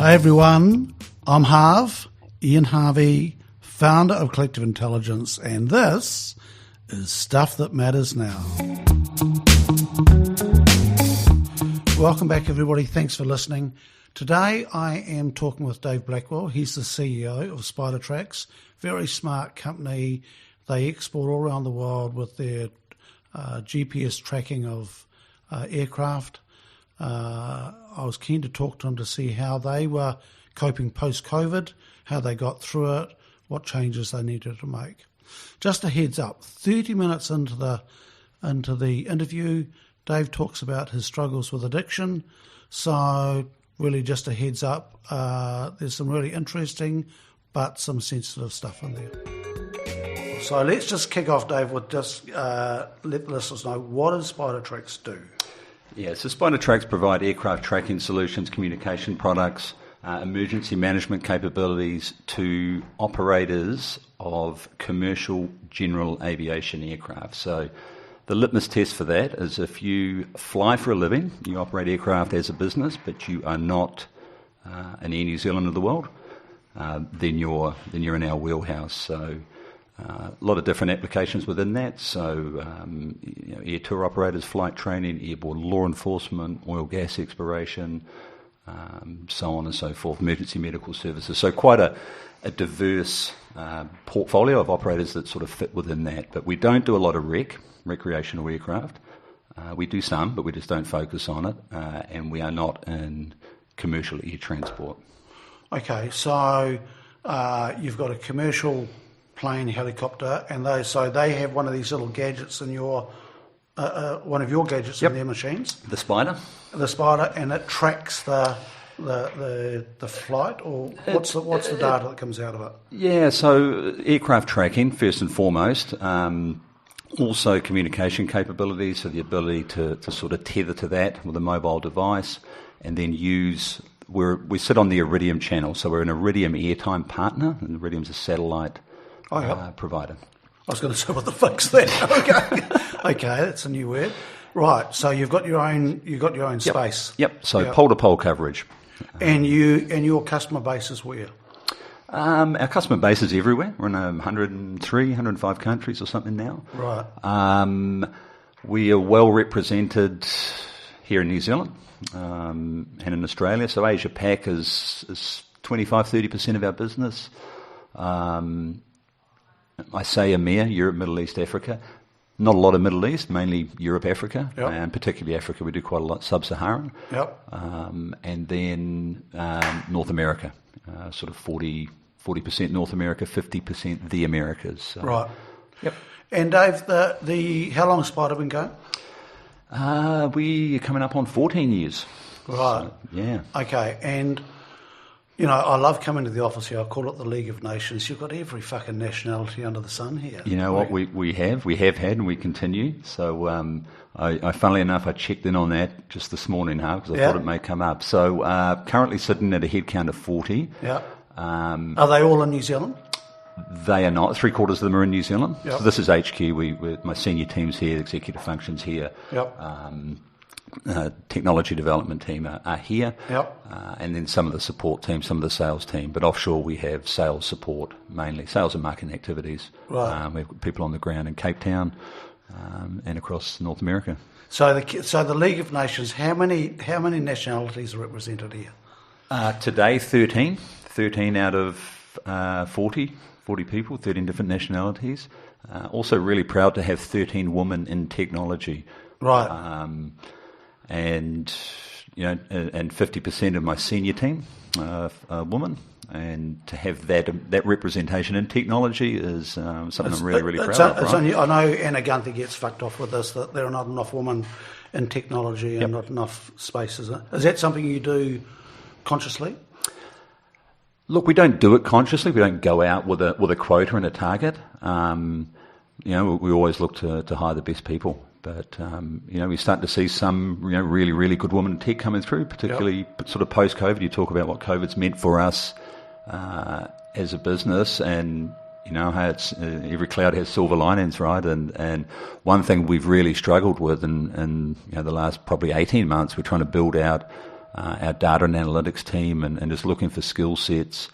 Hey everyone, I'm Harv, Ian Harvey, founder of Collective Intelligence, and this is Stuff That Matters Now. Welcome back everybody, thanks for listening. Today I am talking with Dave Blackwell. He's the CEO of Spidertracks, very smart company. They export all around the world with their GPS tracking of aircraft. I was keen to talk to them to see how they were coping post-COVID, how they got through it, what changes they needed to make. Just a heads up, 30 minutes into the interview, Dave talks about his struggles with addiction. So really just a heads up, there's some really interesting but some sensitive stuff in there. So let's just kick off, Dave, with just let the listeners know, what does Spidertracks do? Yeah, so Spidertracks provide aircraft tracking solutions, communication products, emergency management capabilities to operators of commercial general aviation aircraft. So the litmus test for that is if you fly for a living, you operate aircraft as a business, but you are not an Air New Zealand of the world, then you're in our wheelhouse. So a lot of different applications within that. So air tour operators, flight training, airborne law enforcement, oil gas exploration, so on and so forth, emergency medical services. So quite a diverse portfolio of operators that sort of fit within that. But we don't do a lot of recreational aircraft. We do some, but we just don't focus on it. And we are not in commercial air transport. Okay, so you've got a commercial plane, helicopter, and they have one of these little gadgets in your one of your gadgets in their machines. The Spider, and it tracks the flight, or what's the data that comes out of it? Yeah, so aircraft tracking first and foremost. Also communication capabilities, so the ability to sort of tether to that with a mobile device, and then we sit on the Iridium channel, so we're an Iridium airtime partner, and Iridium's a satellite provider. I was going to say, what the fuck's that? Okay, that's a new word. Right, so you've got your own space. Yep. So pole-to-pole coverage. And your customer base is where? Our customer base is everywhere. We're in 103, 105 countries or something now. Right. We are well represented here in New Zealand and in Australia. So Asia Pac is 25-30% of our business. I say EMEA, Europe, Middle East, Africa. Not a lot of Middle East, mainly Europe, Africa, and particularly Africa. We do quite a lot sub-Saharan. Yep. And then North America, sort of 40% North America, 50% the Americas. So. Right. Yep. And Dave, how long has Spider been going? We are coming up on 14 years. Right. So, yeah. Okay, and I love coming to the office here. I call it the League of Nations. You've got every fucking nationality under the sun here. You know what? We have had, and we continue. So I funnily enough, I checked in on that just this morning, because I thought it may come up. So currently sitting at a head count of 40. Yeah. Are they all in New Zealand? They are not. 3/4 of them are in New Zealand. Yep. So this is HQ. My senior team's here, executive functions here. Yep. Technology development team are here, and then some of the support team, some of the sales team. But offshore we have sales support, mainly sales and marketing activities. Right. We've got people on the ground in Cape Town and across North America. So the League of Nations, how many nationalities are represented here? Today, 13 out of 40 people, 13 different nationalities. Also really proud to have 13 women in technology. Right. And 50% of my senior team are women, and to have that representation in technology is something I'm really proud of. Right? I know Anna Gunther gets fucked off with this, that there are not enough women in technology and not enough spaces. Is that something you do consciously? Look, we don't do it consciously. We don't go out with a quota and a target. We always look to hire the best people. But, we're starting to see some, really, really good women in tech coming through, particularly sort of post-COVID. You talk about what COVID's meant for us as a business, and, how it's every cloud has silver linings, right? And one thing we've really struggled with in the last probably 18 months, we're trying to build out our data and analytics team, and just looking for skill sets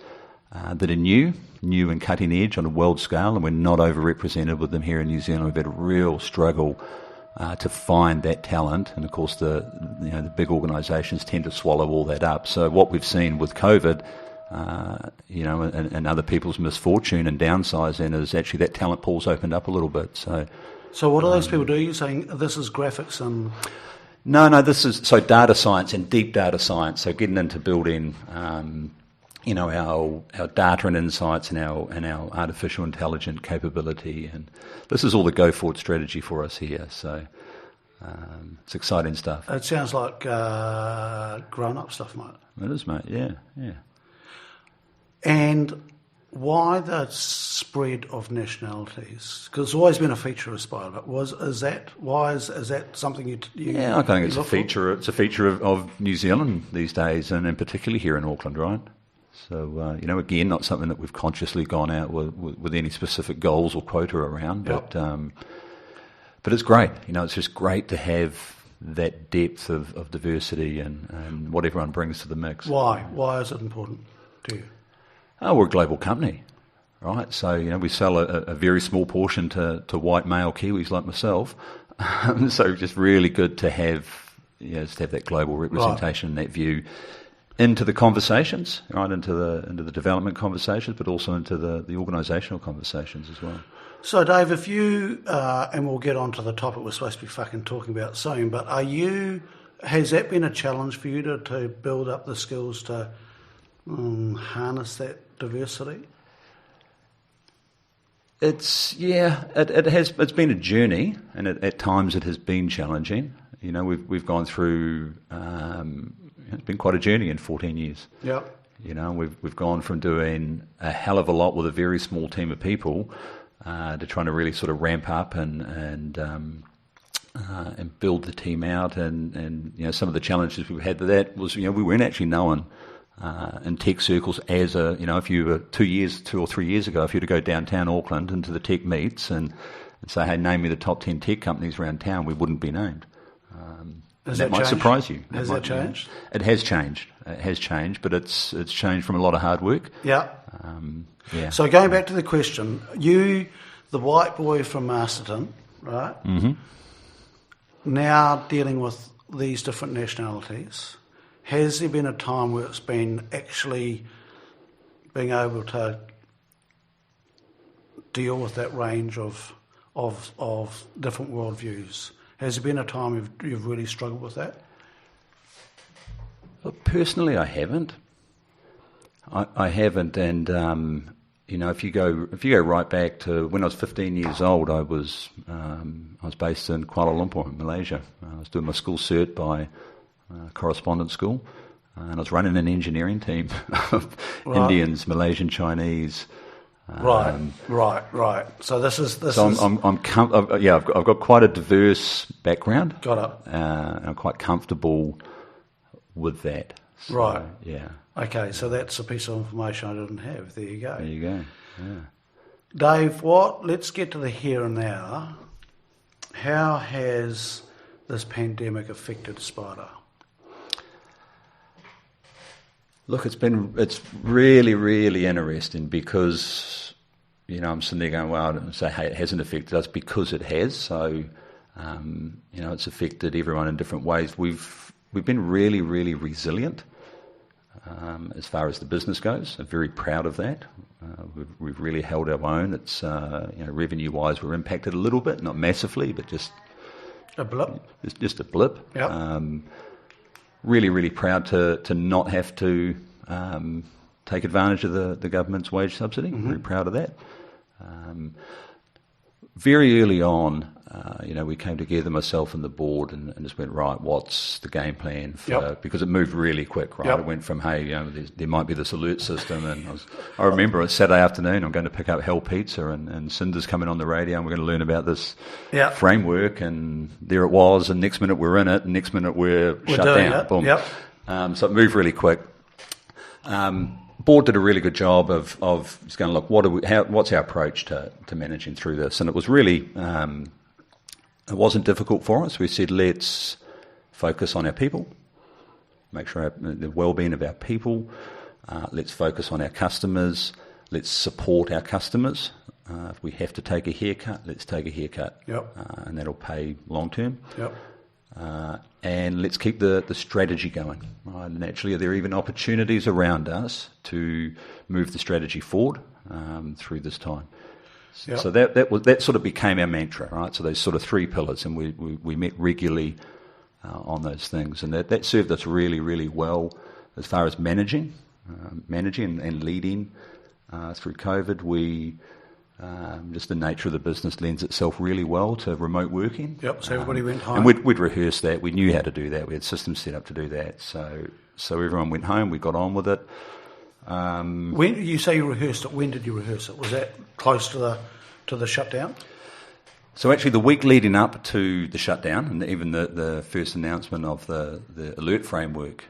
that are new and cutting edge on a world scale, and we're not overrepresented with them here in New Zealand. We've had a real struggle to find that talent, and of course the big organisations tend to swallow all that up. So what we've seen with COVID, and other people's misfortune and downsizing, is actually that talent pool's opened up a little bit. So what do those people do? You're saying this is graphics and... No, this is data science and deep data science. So getting into building, our data and insights and our artificial intelligence capability, and this is all the go forward strategy for us here. So it's exciting stuff. It sounds like grown up stuff, mate. It is, mate. Yeah. And why the spread of nationalities? Because it's always been a feature of Spider. But is that something you? Yeah, I think it's a feature. It's a feature of New Zealand these days, and in particular here in Auckland, right? So again, not something that we've consciously gone out with any specific goals or quota around, but it's great. It's just great to have that depth of diversity and what everyone brings to the mix. Why? Why is it important to you? Oh, we're a global company, right? So, we sell a very small portion to white male Kiwis like myself. So just really good to have, just have that global representation and that view into the conversations, right? Into the development conversations, but also into the organisational conversations as well. So, Dave, if you, and we'll get on to the topic we're supposed to be fucking talking about soon, but has that been a challenge for you to build up the skills to harness that diversity? It has. It's been a journey, and at times it has been challenging. We've gone through. It's been quite a journey in 14 years. Yeah. We've gone from doing a hell of a lot with a very small team of people to trying to really sort of ramp up and build the team out. And some of the challenges we've had with that was we weren't actually known in tech circles as if you were 2 or 3 years ago, if you were to go downtown Auckland into the tech meets and say, hey, name me the top 10 tech companies around town, we wouldn't be named. That might surprise you. Has that changed? It has changed. It has changed, but it's changed from a lot of hard work. Yeah. Yeah. So going back to the question, you, the white boy from Masterton, right? Mm-hmm. Now dealing with these different nationalities, has there been a time where it's been actually being able to deal with that range of different worldviews? Has there been a time you've really struggled with that? Well, personally, I haven't. I haven't, and if you go right back to when I was 15 years old, I was based in Kuala Lumpur, in Malaysia. I was doing my school cert by correspondence school, and I was running an engineering team of Indians, Malaysian, Chinese. Right. So this is. I've got quite a diverse background. Got it. And I'm quite comfortable with that. So, right. Yeah. Okay, so that's a piece of information I didn't have. There you go. There you go. Yeah. Dave, let's get to the here and now. How has this pandemic affected Spider? Look, it's really, really interesting because, I'm sitting there going, well, I don't say, hey, it hasn't affected us, because it has. So, it's affected everyone in different ways. We've been really, really resilient as far as the business goes. I'm very proud of that. We've really held our own. It's, revenue-wise, we're impacted a little bit, not massively, but just a blip. It's just a blip. Yep. Really, really proud to not have to take advantage of the government's wage subsidy. Mm-hmm. Very proud of that. Very early on, we came together, myself and the board, and just went, right, what's the game plan for, because it moved really quick, right? Yep. It went from, hey, there might be this alert system, and I remember it Saturday afternoon, I'm going to pick up Hell Pizza, and Cinder's coming on the radio, and we're going to learn about this framework, and there it was, and next minute we're in it, and next minute we're shut down. Boom. Yep. So it moved really quick. Board did a really good job of just going, look, what's our approach to managing through this? And it was really, it wasn't difficult for us. We said, let's focus on our people. make sure the well-being of our people. Let's focus on our customers. Let's support our customers. If we have to take a haircut, let's take a haircut. Yep. And that'll pay long term. Yep. And let's keep the strategy going. Right? And actually, there are even opportunities around us to move the strategy forward through this time. Yep. So that sort of became our mantra, right? So those sort of three pillars, and we met regularly on those things, and that served us really, really well as far as managing and leading through COVID. We just the nature of the business lends itself really well to remote working. Yep. So everybody went home, and we'd rehearsed that. We knew how to do that. We had systems set up to do that. So everyone went home. We got on with it. When you say you rehearsed it, when did you rehearse it? Was that close to the shutdown? So actually, the week leading up to the shutdown, and even the first announcement of the alert framework,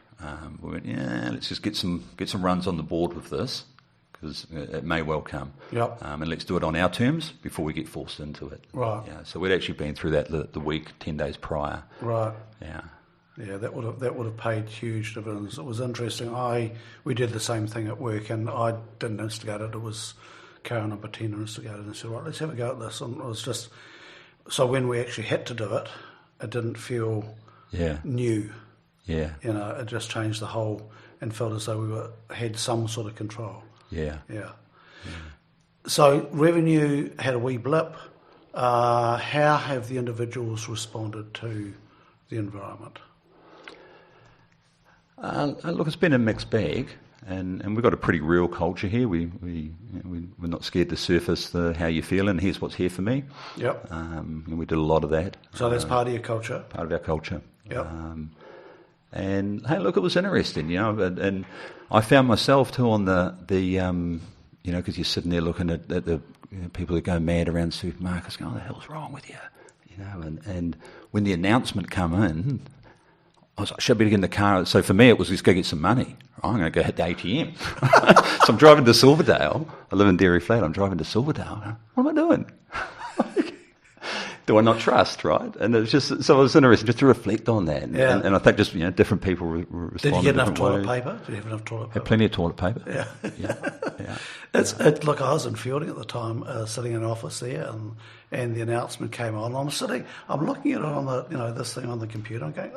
we went, let's just get some runs on the board with this, because it may well come. Yep. And let's do it on our terms before we get forced into it. Right. Yeah. So we'd actually been through that the week 10 days prior. Right. Yeah. Yeah, that would have paid huge dividends. It was interesting. We did the same thing at work, and I didn't instigate it. It was Karen and Bettina instigated, and said, right, let's have a go at this. And it was just so when we actually had to do it, it didn't feel new. Yeah. It just changed the whole and felt as though we had some sort of control. Yeah. Yeah. So revenue had a wee blip. How have the individuals responded to the environment? Look, it's been a mixed bag, and we've got a pretty real culture here. We're not scared to surface how you're feeling. Here's what's here for me. Yep. And we did a lot of that. So that's part of your culture. Part of our culture. Yep. And hey, look, it was interesting, and I found myself too on the because you're sitting there looking at the people that go mad around supermarkets, going, "What the hell's wrong with you?" And when the announcement come in, I was like, should I be in the car? So for me, it was just go get some money. I'm going to go hit the ATM. So I'm driving to Silverdale. I live in Dairy Flat. I'm driving to Silverdale. What am I doing? Do I not trust, right? And it's just, so it was interesting just to reflect on that. Yeah. And I think just, different people respond. Did you get enough toilet ways. paper? Did you have enough toilet paper? Had plenty of toilet paper. Yeah. Look, I was in Fielding at the time, sitting in an office there, and the announcement came on. I'm looking at it on the, this thing on the computer. I'm going,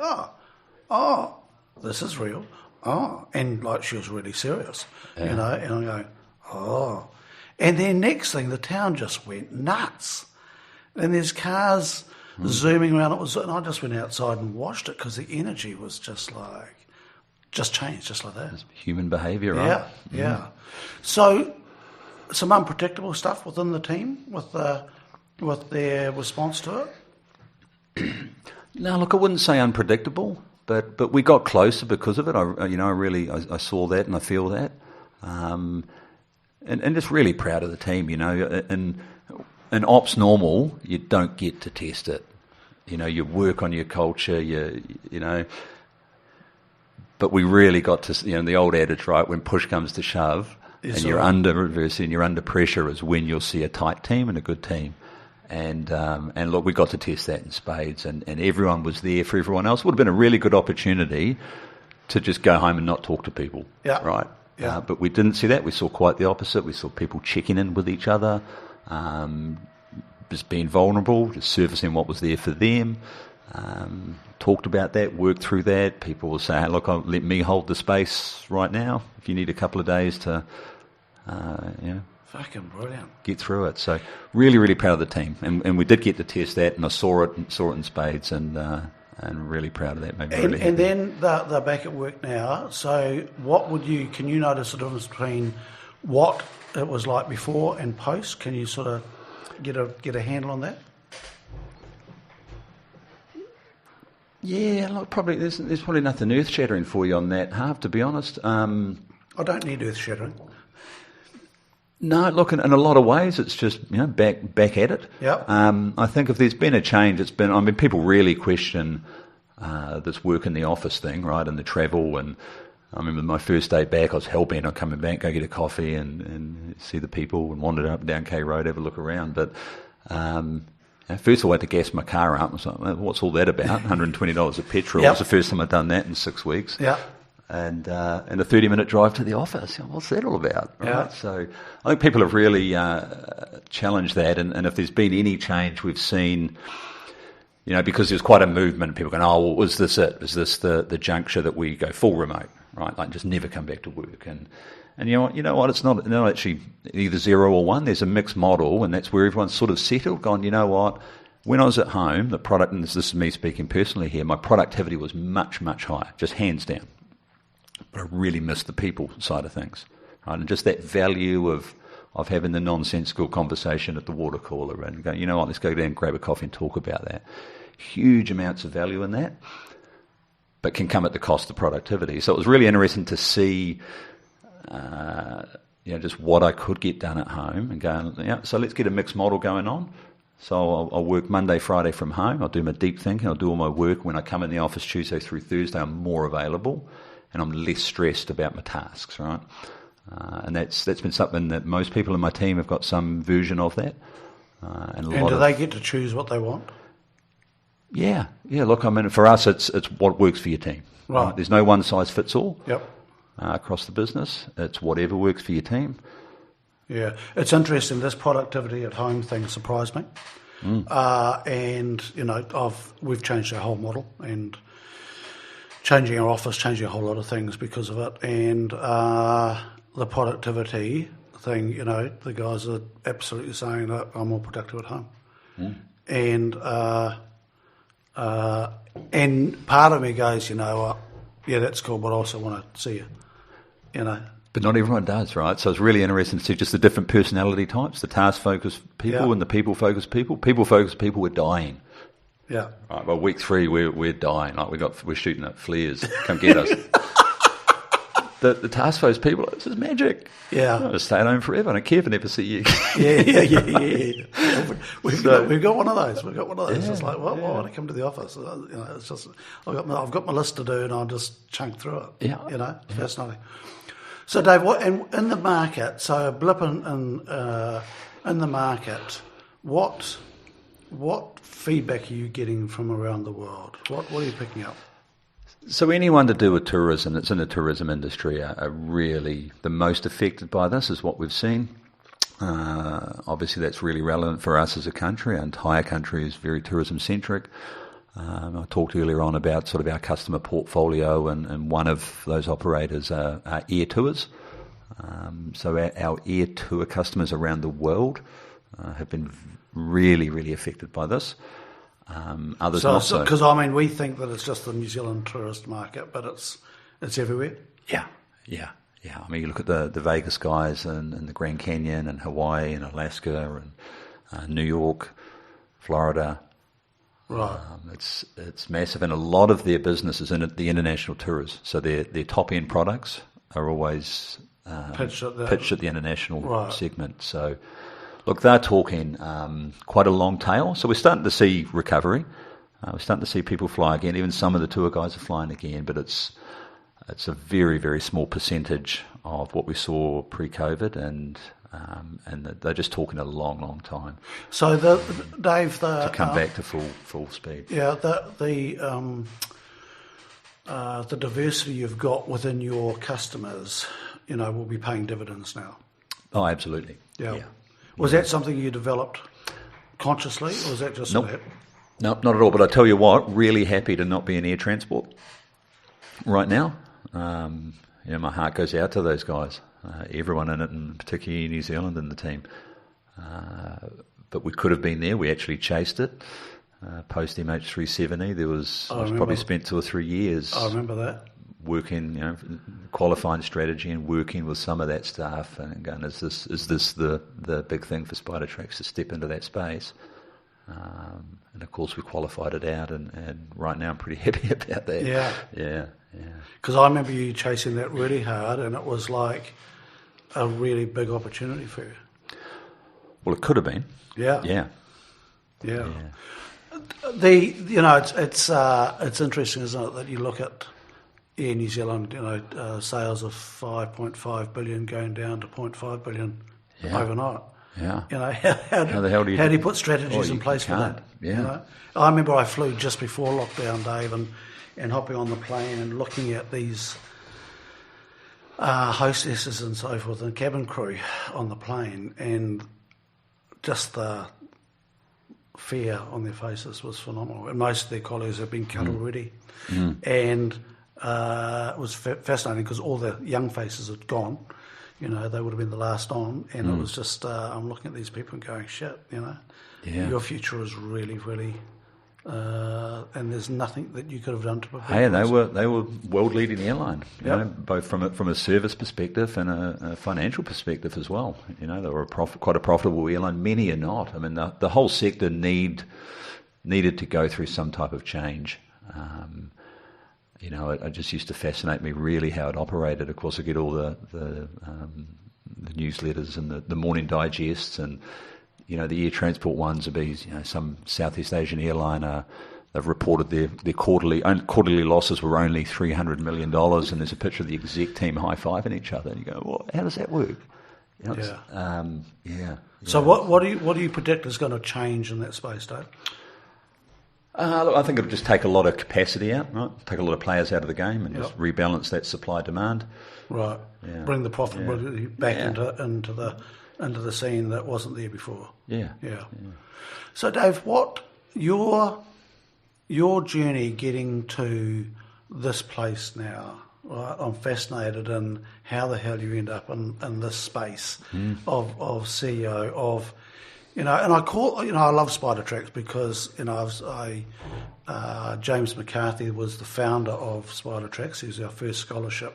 oh, this is real. Oh, and like she was really serious, and I'm going, oh. And then next thing, the town just went nuts. And there's cars zooming around. And I just went outside and watched it because the energy was just changed, just like that. It's human behaviour, right? Yeah. So, some unpredictable stuff within the team with their response to it. No, look, I wouldn't say unpredictable, but we got closer because of it. I saw that and I feel that, and just really proud of the team. In ops normal, you don't get to test it. You work on your culture, but we really got to, the old adage, right, when push comes to shove and you're under pressure is when you'll see a tight team and a good team. And look, we got to test that in spades, and everyone was there for everyone else. It would have been a really good opportunity to just go home and not talk to people, right? Yeah. But we didn't see that. We saw quite the opposite. We saw people checking in with each other, just being vulnerable, just surfacing what was there for them, talked about that, worked through that. People will say, hey, look, let me hold the space right now if you need a couple of days to, Fucking brilliant. Get through it. So really, really proud of the team. And we did get to test that, and I saw it in spades, and really proud of that. And then they're back at work now. So can you notice the difference between what it was like before and post? Can you sort of get a handle on that? Yeah, look, probably there's probably nothing earth shattering for you on that half, to be honest. I don't need earth shattering. No, look, in a lot of ways, it's just back at it. Yep. I think if there's been a change, people really question this work in the office thing, right, and the travel. And I remember my first day back, I was hell-bent on coming back, go get a coffee and see the people, and wander up and down K Road, have a look around. But and First of all, I had to gas my car up. I was like, well, what's all that about? $120 of petrol. Yep. It was the first time I'd done that in 6 weeks. Yeah. And a 30-minute drive to the office. What's that all about? Right? Yeah. So I think people have really challenged that. And if there's been any change, we've seen, because there's quite a movement, people going, oh, well, was this it? Is this the juncture that we go full remote, right? Like just never come back to work. And you know what? It's not actually either 0 or 1. There's a mixed model, and that's where everyone's sort of settled, gone, you know what? When I was at home, the product, and this is me speaking personally here, my productivity was much, much higher, just hands down. But I really missed the people side of things, right? And just that value of having the nonsensical conversation at the water cooler and going, you know what, let's go down and grab a coffee and talk about that. Huge amounts of value in that, but can come at the cost of productivity. So it was really interesting to see, just what I could get done at home and go, so let's get a mixed model going on. So I'll work Monday, Friday from home. I'll do my deep thinking. I'll do all my work. When I come in the office Tuesday through Thursday, I'm more available. And I'm less stressed about my tasks, right? And that's been something that most people in my team have got some version of that. And do they get to choose what they want? Yeah. Look, I mean, for us, it's what works for your team. Right. There's no one size fits all. Yep. Across the business, it's whatever works for your team. Yeah, it's interesting. This productivity at home thing surprised me, and we've changed our whole model and. Changing our office, changing a whole lot of things because of it, and the productivity thing, the guys are absolutely saying that I'm more productive at home, and part of me goes, yeah, that's cool, but I also want to see you, But not everyone does, right? So it's really interesting to see just the different personality types, the task-focused people and the people-focused people. People-focused people were dying. Yeah. Right, well, week 3 we're dying. Like we're shooting at flares. Come get us. the task force people, this is magic. Yeah. I'll stay at home forever. I don't care if I never see you. Yeah. We've got one of those. We've got one of those. Yeah, it's like, why would I come to the office? It's just I've got my list to do, and I'll just chunk through it. Yeah. Fascinating. So, Dave, in the market? So, a blip in the market. What feedback are you getting from around the world? What are you picking up? So anyone to do with tourism that's in the tourism industry are really the most affected by this, is what we've seen. Obviously, that's really relevant for us as a country. Our entire country is very tourism-centric. I talked earlier on about sort of our customer portfolio, and one of those operators are air tours. So our air tour customers around the world have been really, really affected by this. Others not so. Because we think that it's just the New Zealand tourist market, but it's everywhere. Yeah. I mean, you look at the Vegas guys and the Grand Canyon and Hawaii and Alaska and New York, Florida. Right. It's massive, and a lot of their business is in the international tours. So their top end products are always pitched at the international segment. So. Look, they're talking quite a long tail. So we're starting to see recovery. We're starting to see people fly again. Even some of the tour guys are flying again, but it's a very, very small percentage of what we saw pre-COVID, and they're just talking a long, long time. So, Dave, to come back to full speed. Yeah, the diversity you've got within your customers, will be paying dividends now. Oh, absolutely. Yeah. Was that something you developed consciously, or was that just Nope, not at all. But I tell you what, really happy to not be in air transport right now. My heart goes out to those guys, everyone in it, and particularly New Zealand and the team. But we could have been there. We actually chased it. Post MH370, I was probably spent 2 or 3 years. I remember that. Working, qualifying strategy and working with some of that staff and going, is this the big thing for Spidertracks to step into that space? And of course we qualified it out, and right now I'm pretty happy about that. Yeah. Because I remember you chasing that really hard, and it was like a really big opportunity for you. Well, it could have been. Yeah. It's interesting, isn't it, that you look at Air New Zealand, sales of 5.5 billion going down to 0.5 billion overnight. Yeah. You know, how the hell do you how do you put strategies in place for can't. that? Yeah. You know? I remember I flew just before lockdown, Dave, and hopping on the plane and looking at these hostesses and so forth and cabin crew on the plane, and just the fear on their faces was phenomenal. And most of their colleagues have been cut already. And it was fascinating because all the young faces had gone. You know, they would have been the last on, and it was just, I'm looking at these people and going, shit, you know, your future is really, really, and there's nothing that you could have done to prepare. Hey, they were world leading airline, you know, both from a service perspective and a financial perspective as well. You know, they were quite a profitable airline. Many are not. I mean, the whole sector needed to go through some type of change. You know, it just used to fascinate me really how it operated. Of course, I get all the newsletters and the morning digests, and you know, the air transport ones would be, you know, some Southeast Asian airline. They've reported their quarterly losses were only $300 million, and there's a picture of the exec team high-fiving each other, and you go, well, how does that work? You know, So what do you predict is going to change in that space, Dave? Look, I think it'll just take a lot of capacity out, right? Take a lot of players out of the game and just rebalance that supply-demand. Right. Yeah. Bring the profitability back into the scene that wasn't there before. Yeah. So, Dave, what your journey getting to this place now? Right, I'm fascinated in how the hell you end up in this space of CEO of. You know, and I love Spidertracks because, you know, James McCarthy was the founder of Spidertracks. He was our first scholarship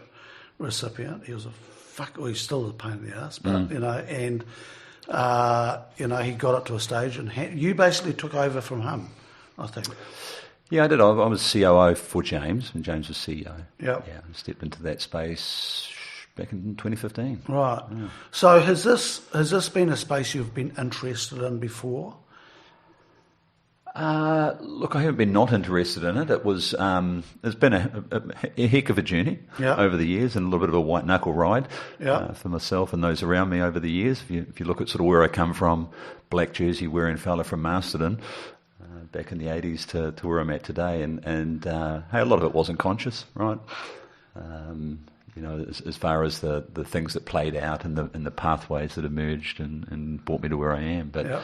recipient. He was he's still a pain in the ass, but, you know, and, you know, he got it to a stage, and you basically took over from him, I think. Yeah, I did. I was COO for James, and James was CEO. Yeah, I stepped into that space back in 2015. Right. Yeah. So has this been a space you've been interested in before? Look, I haven't been not interested in it. It's been a heck of a journey over the years, and a little bit of a white knuckle ride for myself and those around me over the years. If you look at sort of where I come from, black jersey wearing fella from Masterton, back in the 80s to where I'm at today, and hey, a lot of it wasn't conscious, right? You know, as far as the things that played out and the pathways that emerged and brought me to where I am. But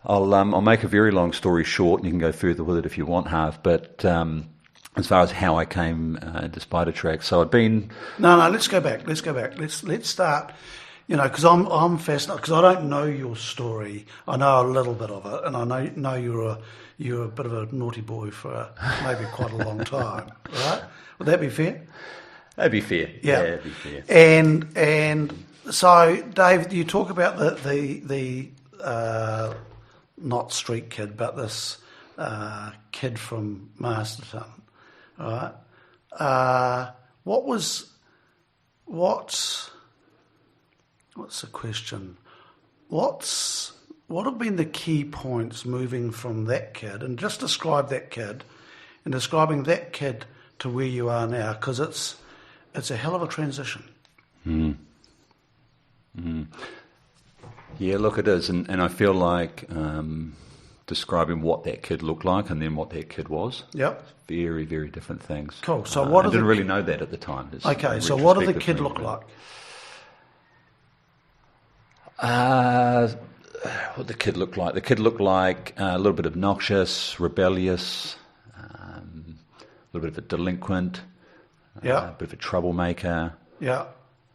I'll make a very long story short, and you can go further with it if you want, Harv. But as far as how I came to Spidertracks, so I'd been. No, let's go back. Let's start. You know, because I'm fascinated because I don't know your story. I know a little bit of it, and I know you're a bit of a naughty boy for maybe quite a long time, right? Would that be fair? That'd be fair. Yeah, that'd be fair. And so, Dave, you talk about the not street kid, but this kid from Masterton, right? What's the question? What have been the key points moving from that kid, and just describe that kid, and describing that kid to where you are now, because it's a hell of a transition. Yeah, look, it is, and I feel like describing what that kid looked like and then what that kid was. Yep. Very, very different things. Cool. So I didn't really know that at the time. Okay, so what did the kid look like? What the kid looked like? The kid looked like a little bit obnoxious, rebellious, a little bit of a delinquent, a bit of a troublemaker. Yeah.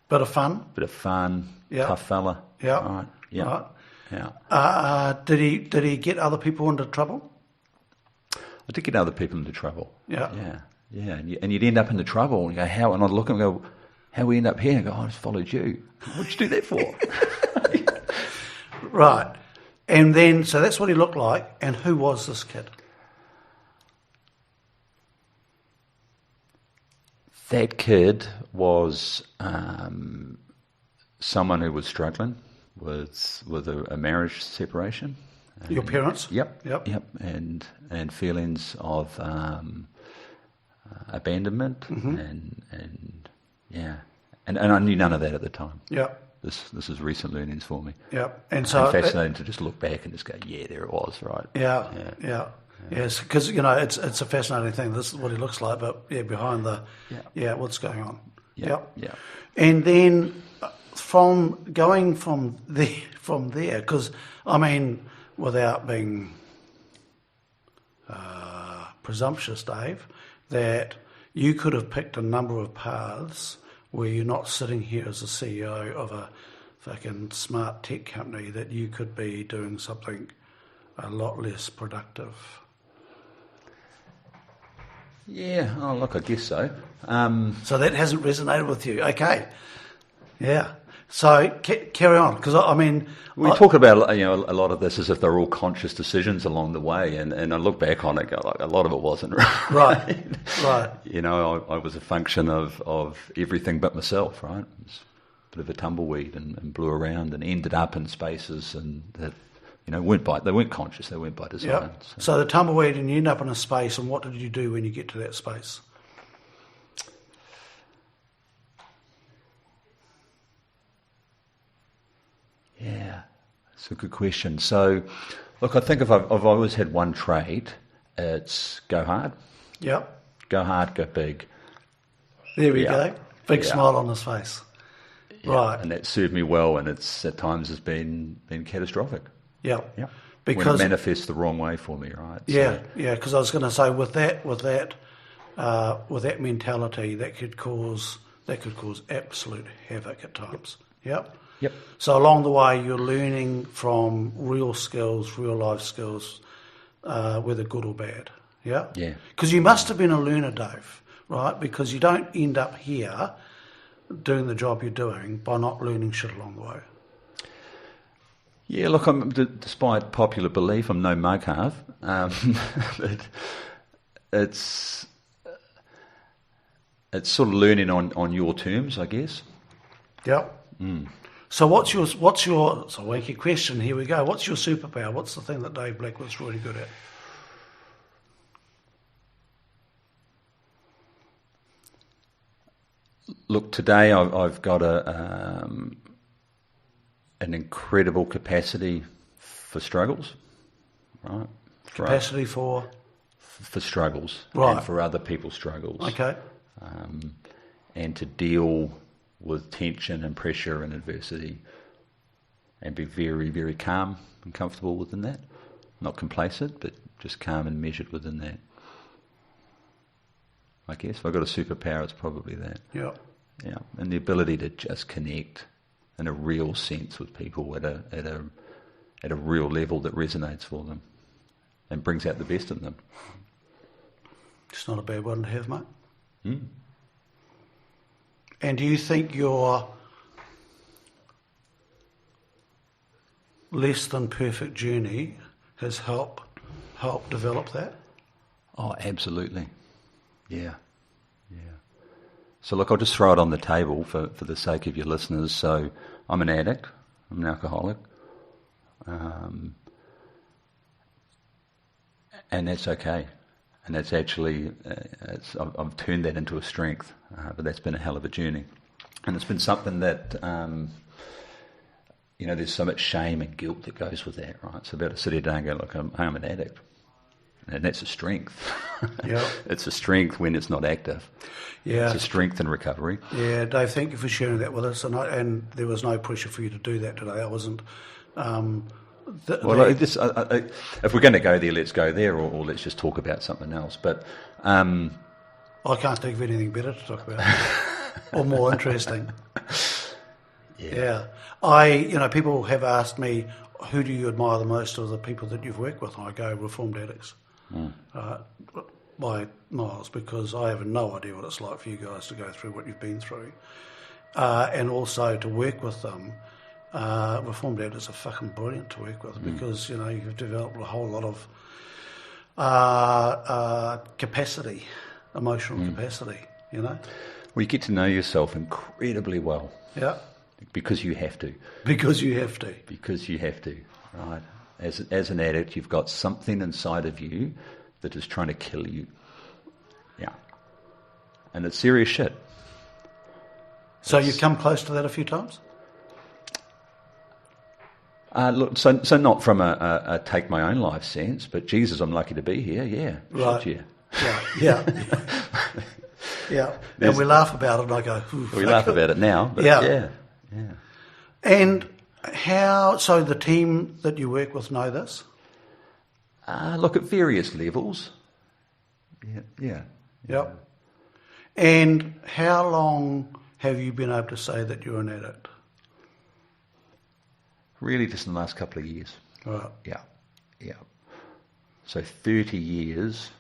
Bit of fun. Tough fella. Yeah. Right. Yeah. Right. Yeah. Did he get other people into trouble? I did get other people into trouble. Yeah. Yeah. Yeah. And you'd end up in the trouble and you go, how? And I'd look and go, how we end up here? And I go, I just followed you. What'd you do that for? Right. And then, so that's what he looked like. And who was this kid? That kid was someone who was struggling with a marriage separation. Your parents? Yep. And feelings of abandonment and I knew none of that at the time. Yep. this is recent learnings for me. Yeah, and so fascinating to just look back and just go, yeah, there it was, right? Yeah. Yes, because it's a fascinating thing. This is what he looks like, but behind the what's going on. Yeah. And then from there, because I mean, without being presumptuous, Dave, that you could have picked a number of paths where you're not sitting here as a CEO of a fucking smart tech company, that you could be doing something a lot less productive. Yeah, oh, look, I guess so. So that hasn't resonated with you. Okay. Yeah. So carry on, because I mean... We talk about a lot of this as if they're all conscious decisions along the way, and I look back on it, go, like, a lot of it wasn't, right? Right. I was a function of everything but myself, right? It was a bit of a tumbleweed and blew around and ended up in spaces and that, they weren't conscious, they weren't by design. Yep. So the tumbleweed, and you end up in a space, and what did you do when you get to that space? Yeah, that's a good question. So, look, I think if I've always had one trait, it's go hard. Yep. Go hard, go big. There we go. Big smile on his face. Yeah. Right. And that served me well, and it's at times has been catastrophic. Yeah. Because when it manifests the wrong way for me, right? Yeah, because I was going to say with that mentality, that could cause absolute havoc at times. Yep. So along the way, you're learning from real skills, real life skills, whether good or bad. Yeah. Because you must have been a learner, Dave, right? Because you don't end up here doing the job you're doing by not learning shit along the way. Yeah, look, despite popular belief, I'm no mug half. But it's sort of learning on your terms, I guess. Yep. So it's a wanky question. Here we go. What's your superpower? What's the thing that Dave Blackwell's really good at? Look, today I've got an incredible capacity for struggles, right? Capacity for struggles, right? And for other people's struggles, okay. And to deal with tension and pressure and adversity, and be very, very calm and comfortable within that. Not complacent, but just calm and measured within that. I guess if I've got a superpower, it's probably that. Yeah. And the ability to just connect in a real sense with people at a real level that resonates for them and brings out the best in them. It's not a bad one to have, mate. And do you think your less than perfect journey has helped develop that? Oh, absolutely. Yeah. So look, I'll just throw it on the table for the sake of your listeners. So I'm an addict. I'm an alcoholic. And that's okay. And that's actually, I've turned that into a strength, but that's been a hell of a journey. And it's been something that, there's so much shame and guilt that goes with that, right? So about to sit here today and go, look, I'm an addict. And that's a strength. Yeah. It's a strength when it's not active. Yeah. It's a strength in recovery. Yeah, Dave, thank you for sharing that with us. And there was no pressure for you to do that today. I wasn't... if we're going to go there, let's go there, or let's just talk about something else. But I can't think of anything better to talk about, or more interesting. Yeah. People have asked me, who do you admire the most of the people that you've worked with? And I go, reformed addicts. By miles, because I have no idea what it's like for you guys to go through what you've been through, and also to work with them. Reformed addicts are fucking brilliant to work with because you've developed a whole lot of capacity, emotional capacity. Well, you get to know yourself incredibly well. Yeah. Because you have to. Right. As an addict, you've got something inside of you that is trying to kill you. Yeah. And it's serious shit. So you've come close to that a few times? Look, so not from a take my own life sense, but Jesus, I'm lucky to be here. Yeah, Right. shit, Yeah. And we laugh about it, and I go, we laugh about it now, but yeah. And how? So the team that you work with know this? Look, at various levels. Yeah. Yep. And how long have you been able to say that you're an addict? Really, just in the last couple of years. Right. Yeah. So 30 years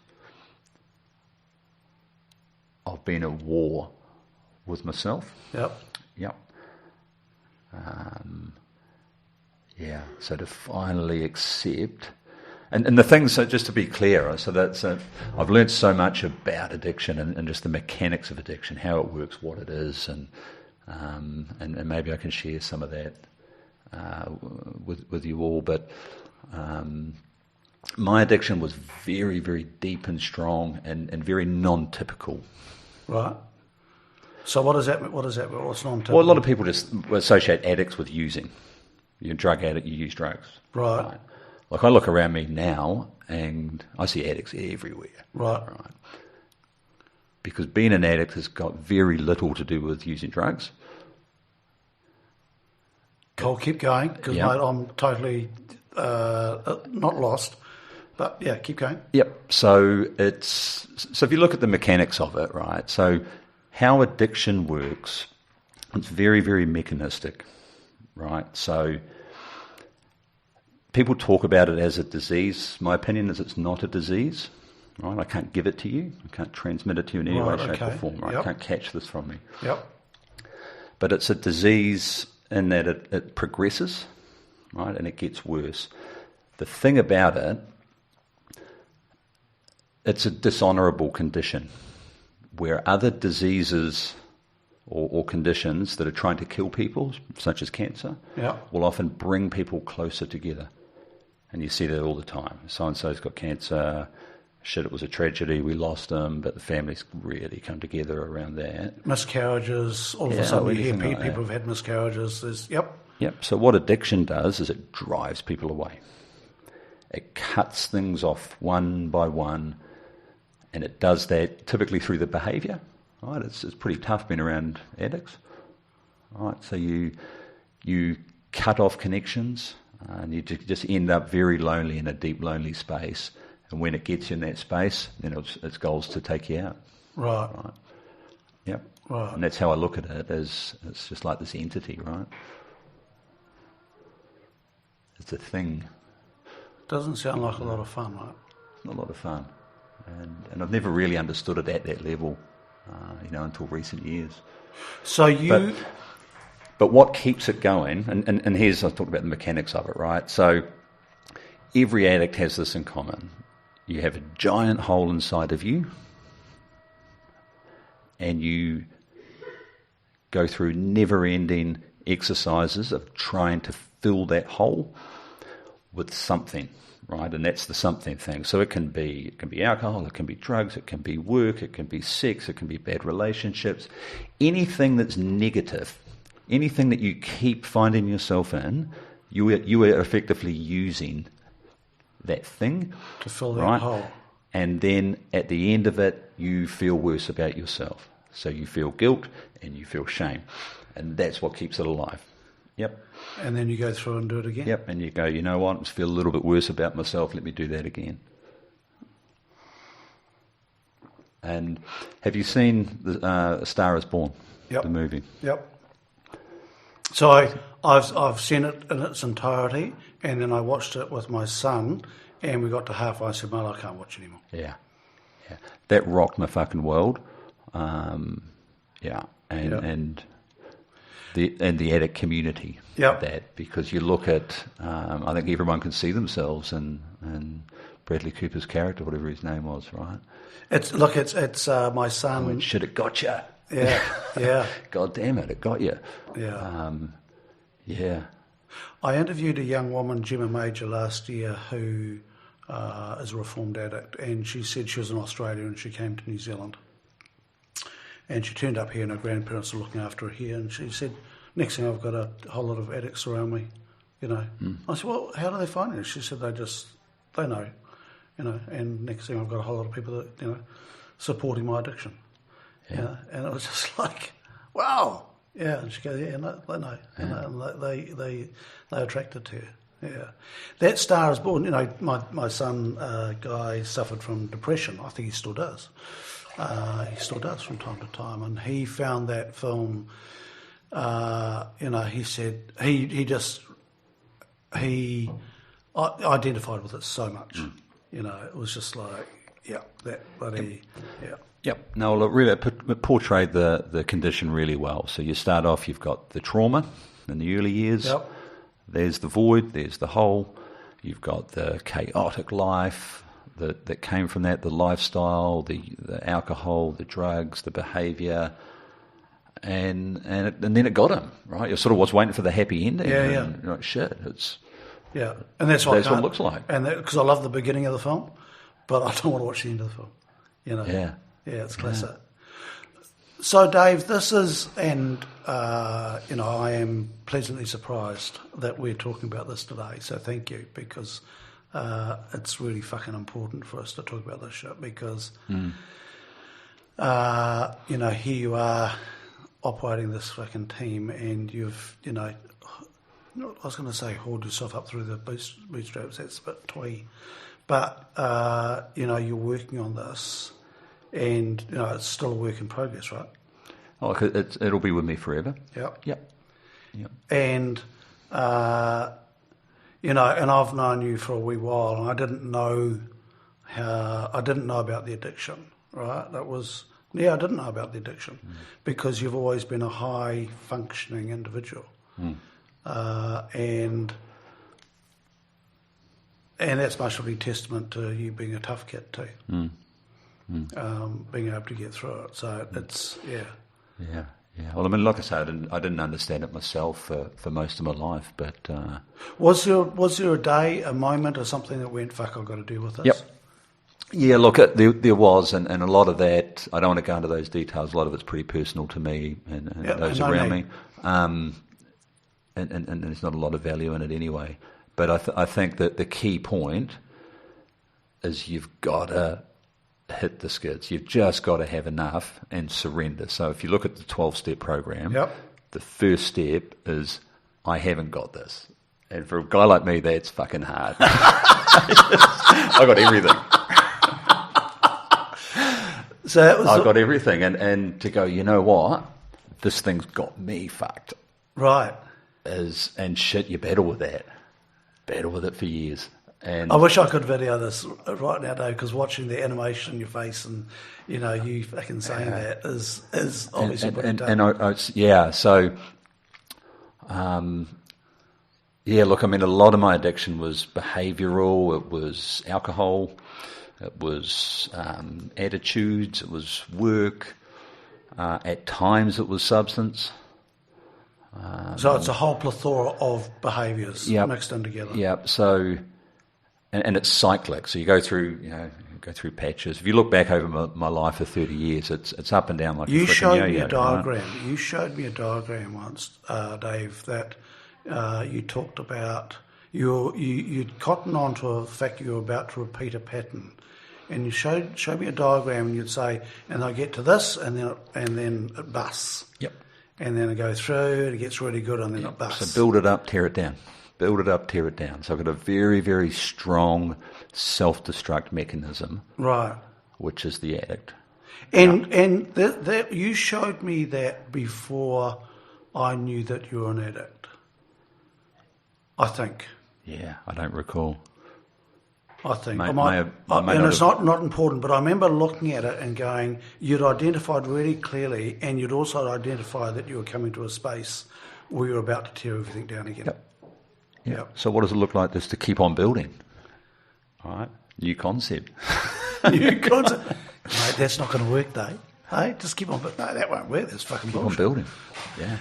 I've been at war with myself. Yep. So to finally accept, and the things, so just to be clear, so that's I've learned so much about addiction and just the mechanics of addiction, how it works, what it is, and maybe I can share some of that with you all. But my addiction was very, very deep and strong and very non-typical. Right. So what does that mean? What's non-typical? Well, a lot of people just associate addicts with using. You're a drug addict, you use drugs. Right. Like, I look around me now and I see addicts everywhere. Right. Because being an addict has got very little to do with using drugs. Cole, keep going, because mate, I'm totally not lost. But yeah, keep going. Yep. So if you look at the mechanics of it, right? So how addiction works, it's very, very mechanistic, right? So people talk about it as a disease. My opinion is it's not a disease, right? I can't give it to you. I can't transmit it to you in any way, shape or form. Right? I can't catch this from me. Yep. But it's a disease in that it progresses, right? And it gets worse. The thing about it, it's a dishonourable condition where other diseases or conditions that are trying to kill people, such as cancer, will often bring people closer together. And you see that all the time. So-and-so's got cancer, shit, it was a tragedy, we lost them, but the families really come together around that. Miscarriages, all of a sudden you hear people have had miscarriages. Yep, so what addiction does is it drives people away. It cuts things off one by one, and it does that typically through the behaviour. Right, it's pretty tough being around addicts. Right, so you cut off connections, and you just end up very lonely in a deep, lonely space. And when it gets you in that space, then its goal is to take you out. Right. Yep. Right. And that's how I look at it. As it's just like this entity, right? It's a thing. Doesn't sound like a lot of fun, right? Not a lot of fun, and I've never really understood it at that level. Until recent years. But what keeps it going, and here's, I've talked about the mechanics of it, right? So every addict has this in common. You have a giant hole inside of you, and you go through never-ending exercises of trying to fill that hole with something. Right, and that's the something thing. So it can be alcohol, it can be drugs, it can be work, it can be sex, it can be bad relationships, anything that's negative, anything that you keep finding yourself in, you are effectively using that thing to fill that hole. And then at the end of it, you feel worse about yourself. So you feel guilt and you feel shame, and that's what keeps it alive. Yep. And then you go through and do it again? Yep, and you go, you know what, I feel a little bit worse about myself, let me do that again. And have you seen A Star is Born, the movie? Yep. So I've seen it in its entirety, and then I watched it with my son, and we got to halfway, I said, Mel, I can't watch anymore. Yeah. That rocked my fucking world. And the addict community, because you look at, I think everyone can see themselves in Bradley Cooper's character, whatever his name was, right? It's my son. I went, shit, it got you. Yeah. God damn it, it got you. Yeah. I interviewed a young woman, Gemma Major, last year who is a reformed addict, and she said she was in Australia and she came to New Zealand. And she turned up here and her grandparents were looking after her here, and she said, next thing I've got a whole lot of addicts around me. you know. I said, well, how do they find it? She said, they know, you know, and next thing I've got a whole lot of people that, you know, supporting my addiction. Yeah. You know? And it was just like, wow. Yeah, and she goes, yeah, no, they know. Yeah. You know, and they're attracted to you. Yeah. That Star is Born, you know, my son, Guy, suffered from depression. I think he still does. He still does from time to time. And he found that film, you know, he said, he identified with it so much. You know, it was just like, yeah, that bloody, yeah. Yep. No, look, really, it portrayed the condition really well. So you start off, you've got the trauma in the early years. Yep. There's the void, there's the hole. You've got the chaotic life that came from that, the lifestyle, the alcohol, the drugs, the behaviour. And then it got him, right? You sort of was waiting for the happy ending. Yeah, and you're like, shit, it's... Yeah, and that's what it looks like. And because I love the beginning of the film, but I don't want to watch the end of the film. You know. Yeah. Yeah, it's classic. Yeah. So, Dave, this is, and you know, I am pleasantly surprised that we're talking about this today. So, thank you, because it's really fucking important for us to talk about this shit. Because, you know, here you are operating this fucking team, and you've, you know, I was going to say hauled yourself up through the bootstraps. That's a bit twee, but you know, you're working on this. And, you know, it's still a work in progress, right? Oh, it'll be with me forever. Yep. Yep. And, you know, and I've known you for a wee while, and I didn't know about the addiction, right? I didn't know about the addiction because you've always been a high-functioning individual. And that's much really testament to you being a tough kid too. Being able to get through it. So it's, Yeah. Well, I mean, like I said, I didn't understand it myself for most of my life, but... Was there a day, a moment or something that went, fuck, I've got to deal with this? Yep. Yeah, look, there was, and a lot of that, I don't want to go into those details, a lot of it's pretty personal to me and those around me. And there's not a lot of value in it anyway. But I think that the key point is you've got to hit the skids. You've just got to have enough and surrender. So if you look at the 12-step program, the first step is, I haven't got this. And for a guy like me, that's fucking hard. I got everything. I got everything. And to go, you know what? This thing's got me fucked. Right. And shit, you battle with that. Battle with it for years. And I wish I could video this right now, Dave, because watching the animation in your face and, you know, you fucking saying that is obviously pretty tough. Look, I mean, a lot of my addiction was behavioural. It was alcohol. It was attitudes. It was work. At times it was substance. So it's a whole plethora of behaviours mixed in together. Yeah, so... And it's cyclic, so you go through patches. If you look back over my life for 30 years, it's up and down like you a freaking showed yo-yo. me a diagram. Right? You showed me a diagram once, Dave, that you talked about. You'd cotton on to the fact you were about to repeat a pattern, and you showed me a diagram, and you'd say, and I get to this, and then it busts. Yep. And then I go through, it gets really good, and then it busts. So build it up, tear it down. Build it up, tear it down. So I've got a very, very strong self-destruct mechanism, right? Which is the addict. And that you showed me that before I knew that you were an addict. I think. Yeah, I don't recall. I think. And it's not important, but I remember looking at it and going, you'd identified really clearly, and you'd also identified that you were coming to a space where you were about to tear everything down again. Yep. Yeah. So what does it look like just to keep on building? All right. New concept. New concept. Mate, that's not going to work, Dave. Hey, just keep on. But no, that won't work. That's fucking bullshit. Keep on building. Yeah.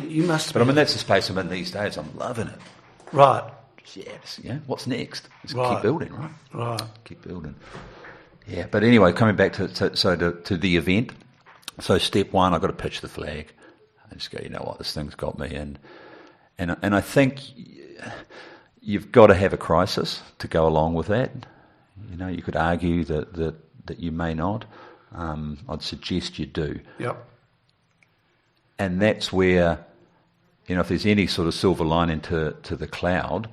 You must. But that's the space I'm in these days. I'm loving it. Right. Yes. Yeah. What's next? Just right. Keep building, right? Right. Keep building. Yeah. But anyway, coming back to the event. So step one, I've got to pitch the flag. I just go, you know what, this thing's got me, And I think you've got to have a crisis to go along with that. You know, you could argue that you may not. I'd suggest you do. Yep. And that's where, you know, if there's any sort of silver lining to the cloud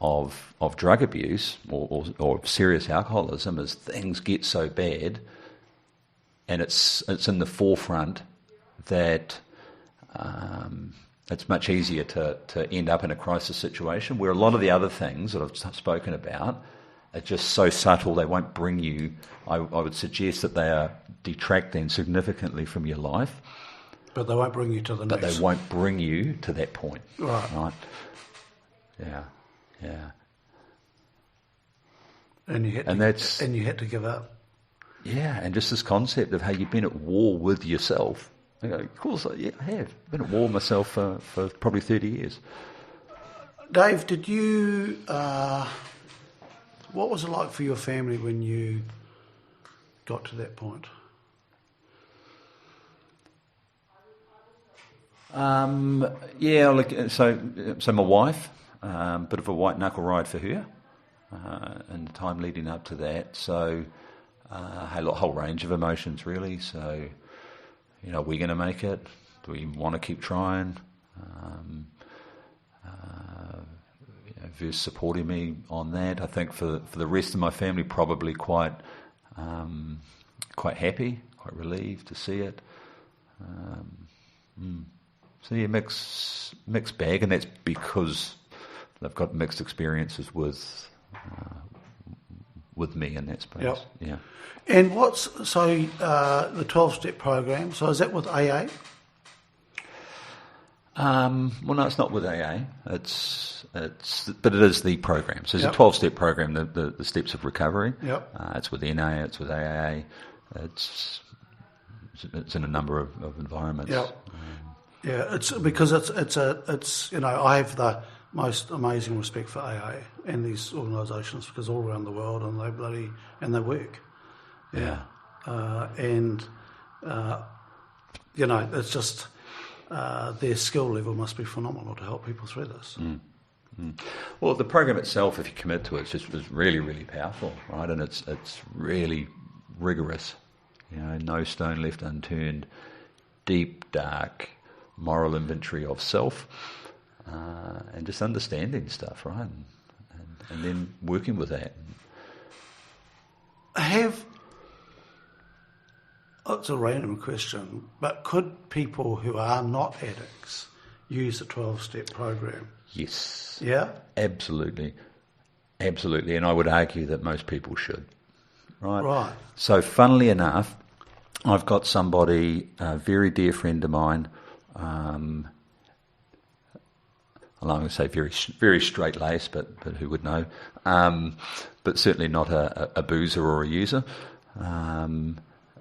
of drug abuse or serious alcoholism, is things get so bad, and it's in the forefront that it's much easier to end up in a crisis situation, where a lot of the other things that I've spoken about are just so subtle they won't bring you. I would suggest that they are detracting significantly from your life. But they won't bring you to the next. But they won't bring you to that point. Right. Yeah. And you had to give up. Yeah, and just this concept of how you've been at war with yourself. I go, of course, yeah, I have. Been at war with myself for probably 30 years. Dave, did you... what was it like for your family when you got to that point? So my wife, bit of a white knuckle ride for her, and the time leading up to that. So a whole range of emotions really. So, you know, are we going to make it? Do we want to keep trying? Versus supporting me on that. I think for the rest of my family, probably quite happy, quite relieved to see it. So yeah, mixed bag, and that's because they've got mixed experiences with me in that space. Yep. Yeah. And the 12-step program? So is that with AA? Well, no, it's not with AA. But it is the program. So it's a 12-step program, the steps of recovery. Yep. It's with NA, it's with AA. It's in a number of environments. Yep. Yeah, it's because it's you know, I have the most amazing respect for AA and these organisations, because all around the world, and they work. Yeah. You know, it's just their skill level must be phenomenal to help people through this. Well, the program itself, if you commit to it, is really, really powerful, right? And it's really rigorous. You know, no stone left unturned, deep, dark moral inventory of self, and just understanding stuff, right? And then working with that. It's a random question, but could people who are not addicts use the 12-step program? Yes. Yeah? Absolutely. Absolutely. And I would argue that most people should. Right. So funnily enough, I've got somebody, a very dear friend of mine, I'm going to say very, very straight-laced, but who would know? But certainly not a boozer or a user,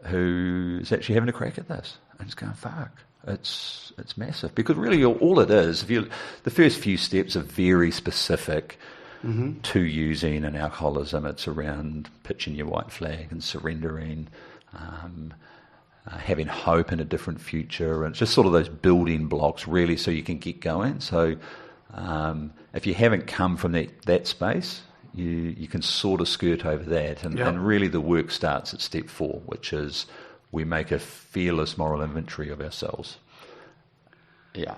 who's actually having a crack at this. And it's going, fuck, it's massive. Because really all it is, the first few steps are very specific to using and alcoholism. It's around pitching your white flag and surrendering, having hope in a different future, and it's just sort of those building blocks really so you can get going. So if you haven't come from that space, you can sort of skirt over that, and really the work starts at step 4, which is we make a fearless moral inventory of ourselves. Yeah.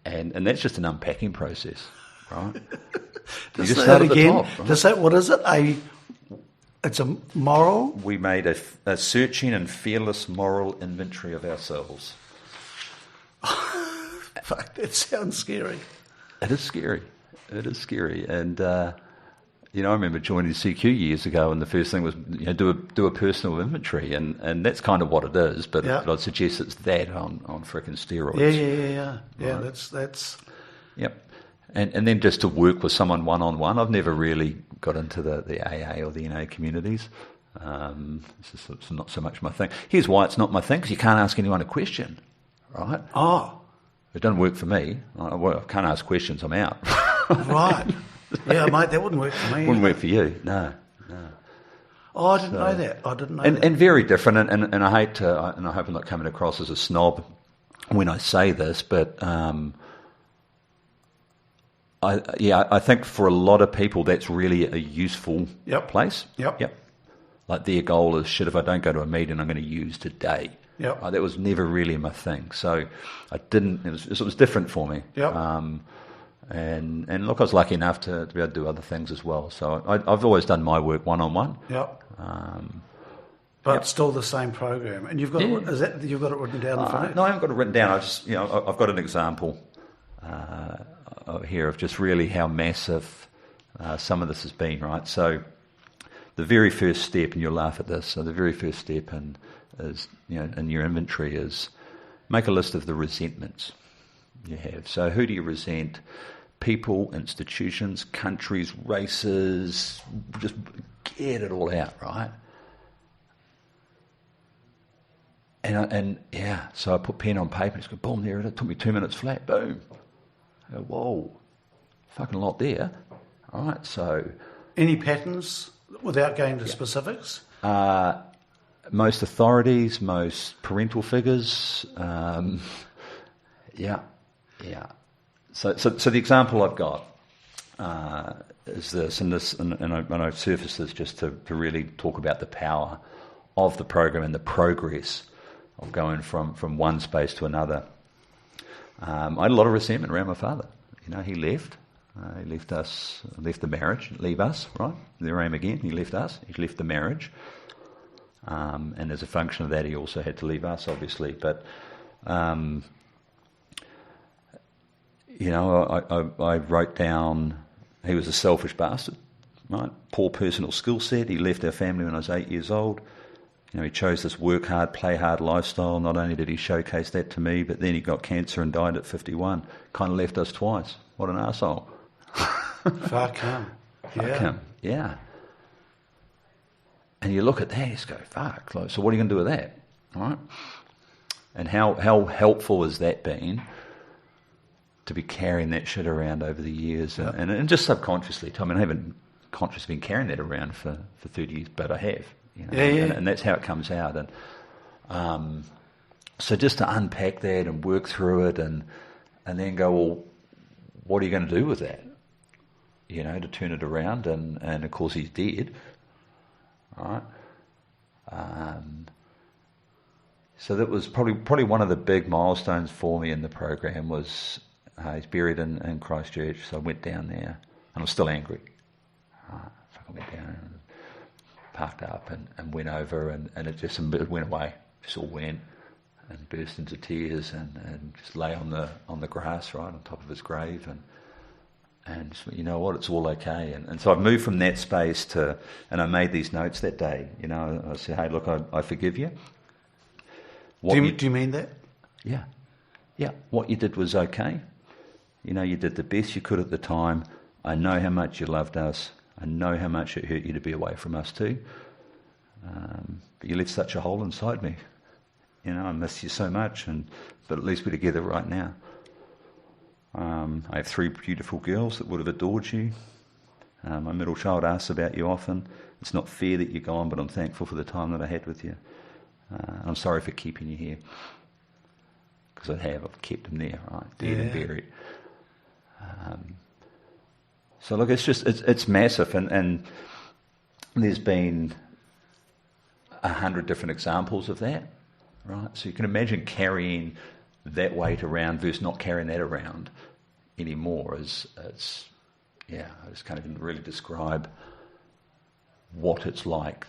And that's just an unpacking process, right? You just start at the top, right? What is it? It's a moral? We made a searching and fearless moral inventory of ourselves. Fuck, that sounds scary. It is scary. And, I remember joining CQ years ago, and the first thing was, do a personal inventory, and that's kind of what it is, but I'd suggest it's that on frickin' steroids. Yeah, right. That's... Yep. And then just to work with someone one-on-one. I've never really got into the AA or the NA communities. It's not so much my thing. Here's why it's not my thing, because you can't ask anyone a question, right? Oh. It doesn't work for me. I can't ask questions, I'm out. Right. Yeah, mate, that wouldn't work for me. Wouldn't work for you, no. Oh, I didn't know that. And very different, and I hate to, and I hope I'm not coming across as a snob when I say this, but I think for a lot of people that's really a useful place. Yep. Like their goal is, shit, if I don't go to a meeting, I'm going to use today. Yep. That was never really my thing. So I didn't, it was different for me. Yep. And look, I was lucky enough to be able to do other things as well. So I've always done my work one-on-one. Yep. But still the same program. And you've got you've got it written down in front of you? No, I haven't got it written down. I've got an example here of just really how massive some of this has been, right? So the very first step, and you'll laugh at this, so the very first step in your inventory is make a list of the resentments you have. So who do you resent? People, institutions, countries, races, just get it all out, right? So I put pen on paper, it's go, boom, there it is. It took me 2 minutes flat, boom. I go, whoa, fucking lot there. All right, so... Any patterns without going to specifics? Most authorities, most parental figures, So the example I've got is this, and I surface this just to really talk about the power of the program and the progress of going from one space to another. I had a lot of resentment around my father. He left. He left us, left the marriage, leave us, right? There I am again. He left us. He left the marriage. And as a function of that, he also had to leave us, obviously. But, I wrote down he was a selfish bastard, right? Poor personal skill set. He left our family when I was 8 years old. He chose this work hard, play hard lifestyle. Not only did he showcase that to me, but then he got cancer and died at 51. Kind of left us twice. What an arsehole. Fuck him. Fuck him. Yeah. And you look at that, you just go, fuck. So what are you going to do with that? All right? And how helpful has that been to be carrying that shit around over the years? Yep. And just subconsciously. I haven't consciously been carrying that around for 30 years, but I have. And that's how it comes out. And so just to unpack that and work through it and then go, well, what are you going to do with that? To turn it around. And of course he's dead. Right. So that was probably one of the big milestones for me in the program was he's buried in Christchurch, so I went down there and I was still angry. I went down and parked up and went over and it went away, just all went and burst into tears and just lay on the grass right on top of his grave and you know what, it's all okay. And so I've moved from that space and I made these notes that day. I said, hey, look, I forgive you. Do you mean that? Yeah. Yeah. What you did was okay. You did the best you could at the time. I know how much you loved us. I know how much it hurt you to be away from us too. But you left such a hole inside me. I miss you so much, but at least we're together right now. I have 3 beautiful girls that would have adored you. My middle child asks about you often. It's not fair that you're gone, but I'm thankful for the time that I had with you. I'm sorry for keeping you here. Because I've kept them there, right? Dead and buried. So look, it's massive, and there's been 100 different examples of that, right? So you can imagine carrying that weight around versus not carrying that around anymore. I just can't even really describe what it's like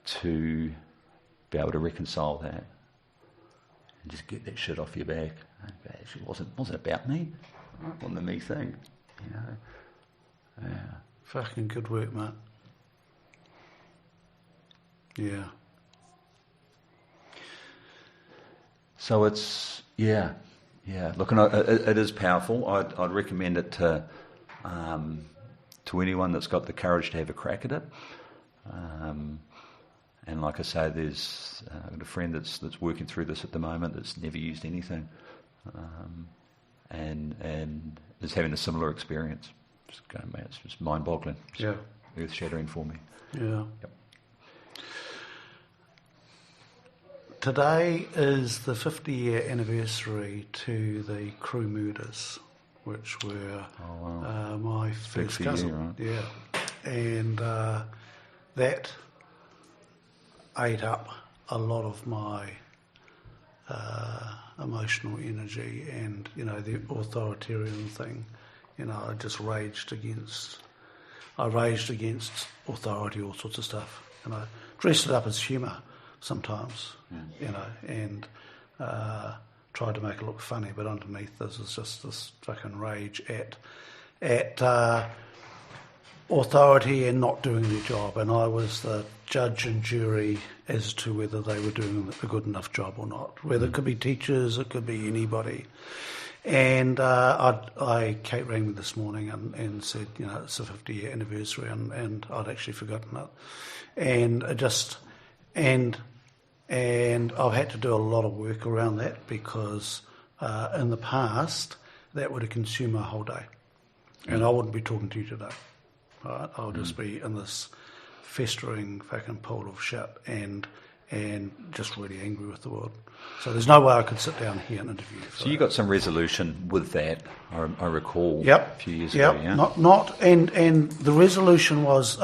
to be able to reconcile that and just get that shit off your back. It actually wasn't about me. It wasn't a me thing. Yeah. Fucking good work, mate. Yeah. So it's Look, and it is powerful. I'd recommend it to anyone that's got the courage to have a crack at it. And like I say, there's I've got a friend that's working through this at the moment that's never used anything, and is having a similar experience. Just going, man, it's just mind-boggling. It's earth-shattering for me. Yeah. Yep. Today is the 50-year anniversary to the crew murders. which were my first for cousin. you, right? Yeah, and that ate up a lot of my emotional energy, and the authoritarian thing. I just raged against authority, all sorts of stuff, and I dressed it up as humour sometimes, and tried to make it look funny, but underneath this is just this fucking rage at authority and not doing their job, and I was the judge and jury as to whether they were doing a good enough job or not. Whether it could be teachers, it could be anybody. And Kate rang me this morning and said, it's a 50-year anniversary, and I'd actually forgotten it, and I've had to do a lot of work around that because in the past that would have consumed my whole day, and I wouldn't be talking to you today. Right? I'll just be in this festering fucking pool of shit and just really angry with the world. So there's no way I could sit down here and interview you. So you got some resolution with that, I recall. Yep. A few years ago. Yeah. And the resolution was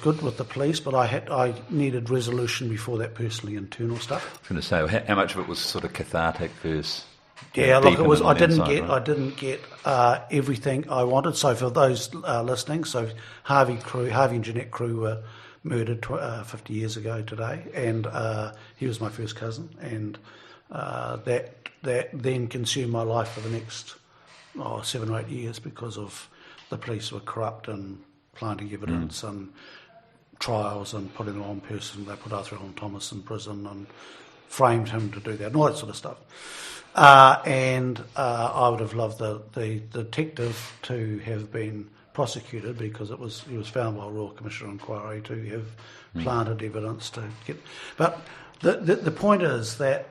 good with the police, but I needed resolution before that, personally internal stuff. I was going to say, how much of it was sort of cathartic versus? Yeah, look, it was. I didn't get everything I wanted. So for those listening, so Harvey and Jeanette Crew were murdered 50 years ago today, and he was my first cousin, and that then consumed my life for the next 7 or 8 years because of the police were corrupt and planting evidence and trials and putting the wrong person. They put Arthur Allen Thomas in prison and framed him to do that and all that sort of stuff. And I would have loved the detective to have been prosecuted because he was found by a Royal Commission of Inquiry to have planted evidence to get. But the point is that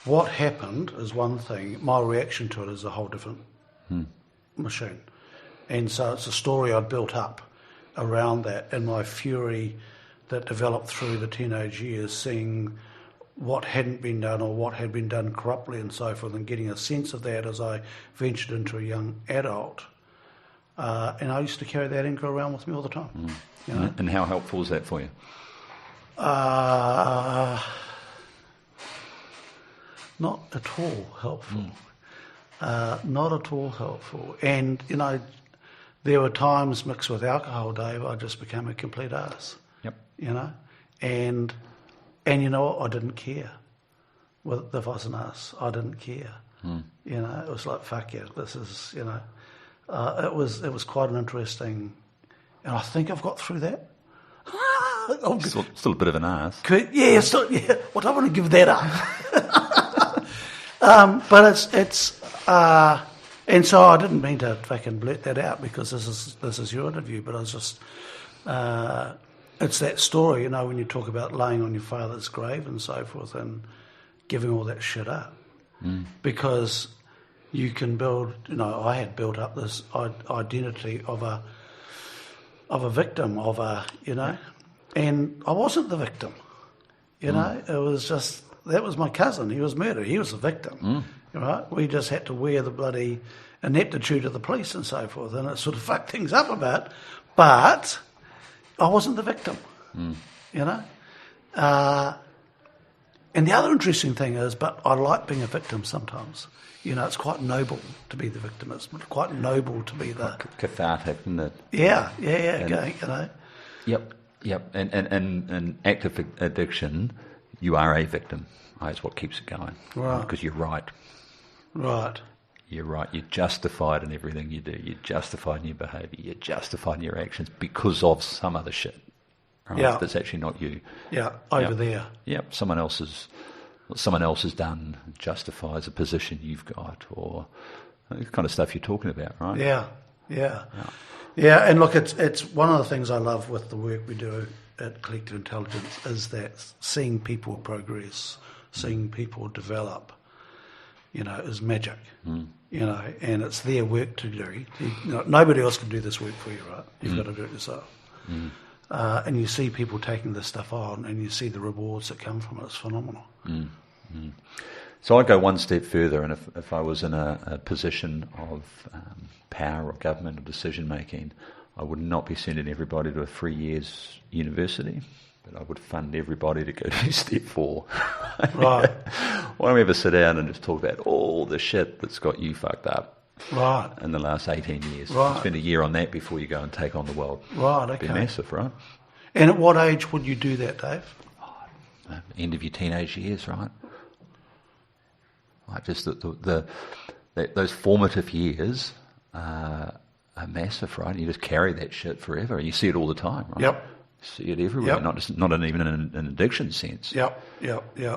what happened is one thing. My reaction to it is a whole different machine, and so it's a story I'd built up around that, and my fury that developed through the teenage years, seeing what hadn't been done or what had been done corruptly and so forth, and getting a sense of that as I ventured into a young adult. And I used to carry that anger around with me all the time. And how helpful is that for you? Not at all helpful. Not at all helpful. And, there were times mixed with alcohol, Dave, I just became a complete arse. Yep. And you know what? I didn't care if I was an arse. I didn't care. It was like, fuck yeah, this is, it was quite an interesting, and I think I've got through that. Still a bit of an arse. Yeah, well, I don't want to give that up. But it's and so I didn't mean to fucking blurt that out because this is your interview, but I was just, it's that story, when you talk about laying on your father's grave and so forth and giving all that shit up. Because you can build, I had built up this identity of a victim, and I wasn't the victim, it was just, that was my cousin, he was murdered, he was the victim, right? We just had to wear the bloody ineptitude of the police and so forth, and it sort of fucked things up a bit, but I wasn't the victim, and the other interesting thing is, but I like being a victim sometimes. It's quite noble to be the victim. It's quite noble to be the... Cathartic, isn't it? Yeah. Yep. And active addiction, you are a victim. That's what keeps it going. Right. Because you're right. Right. You're right. You're justified in everything you do. You're justified in your behaviour. You're justified in your actions because of some other shit. Right? Yeah. That's actually not you. Yeah, over there. Yep. Someone else has done justifies a position you've got, or the kind of stuff you're talking about, right? Yeah. And look, it's one of the things I love with the work we do at Collective Intelligence is that seeing people progress, seeing people develop, is magic. And it's their work to do. Nobody else can do this work for you, right? You've got to do it yourself. And you see people taking this stuff on, and you see the rewards that come from it. It's phenomenal. So I'd go one step further, and if I was in a position of power or government or decision making, I would not be sending everybody to a 3 years university, but I would fund everybody to go to step 4. Right. Why don't we ever sit down and just talk about all the shit that's got you fucked up Right. in the last 18 years? Right. Spend a year on that before you go and take on the world. Right, It'd be okay. massive, right? And at what age would you do that, Dave? End of your teenage years, right? Like just those formative years are massive, right? You just carry that shit forever, and you see it all the time, right? Yep. You see it everywhere, Yep. not even in an addiction sense. Yep.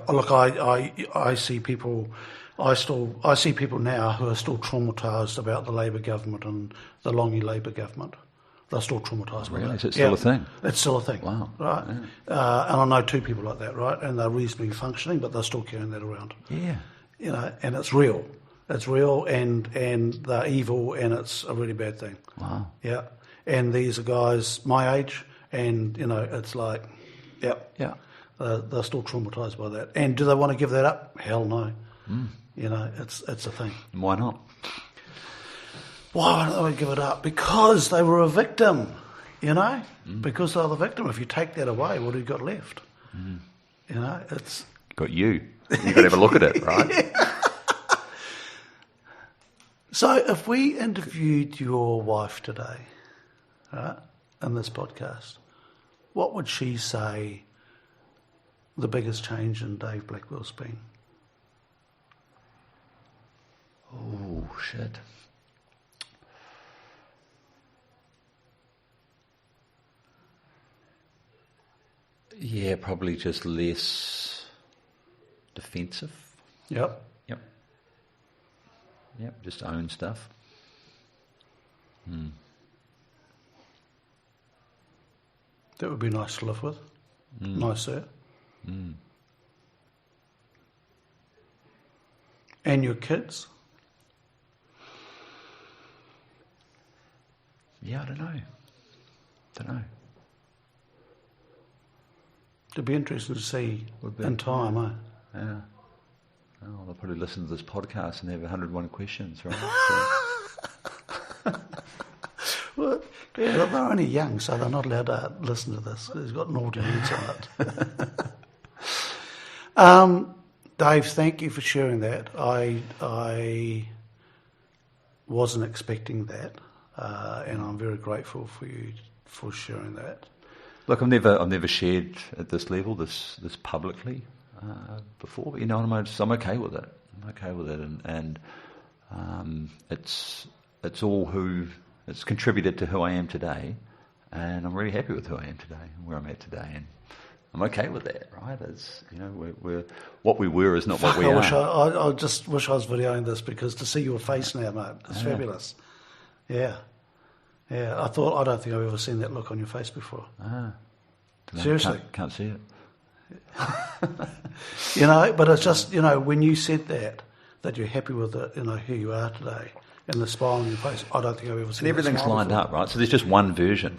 Look, I see people. I see people now who are still traumatised about the Labor government and the Longy Labor government. They're still traumatised by Really? that. Is it still a thing? It's still a thing. Wow. Right. Yeah. And I know 2 people like that, right? And they're reasonably functioning, but they're still carrying that around. Yeah. You know, and it's real. It's real, and they're evil, and it's a really bad thing. Wow. Yeah. And these are guys my age, and, you know, it's like, yeah. They're still traumatised by that. And do they want to give that up? Hell no. You know, it's a thing. Why not? Why don't they give it up? Because they were a victim, you know? Because they're the victim. If you take that away, what have you got left? You know, it's... Got you. You've got to have a look at it, right? So if we interviewed your wife today, right, in this podcast, what would she say the biggest change in Dave Blackwell's been? Oh, shit. Yeah, probably just less defensive. Yep. Yep, just own stuff. That would be nice to live with. Nice, sir. And your kids? Yeah, I don't know. It'd be interesting to see Would be. in time, eh? Yeah. Oh, they'll probably listen to this podcast and have 101 questions, right? Well, yeah, they're only young, so they're not allowed to listen to this. It's got an audience on it. Dave, thank you for sharing that. I wasn't expecting that, and I'm very grateful for you for sharing that. Look, I've never shared at this level, this publicly before, but I'm okay with it. And it's it's contributed to who I am today, and I'm really happy with who I am today and where I'm at today, and I'm okay with that, right? It's we're what we were is not what we are. I just wish I was videoing this, because to see your face now, mate, it's fabulous. Yeah. I don't think I've ever seen that look on your face before. Seriously, can't see it. But it's just when you said that you're happy with it, who you are today, and the smile on your face. I don't think I've ever seen. And everything's lined up, right? So there's just one version,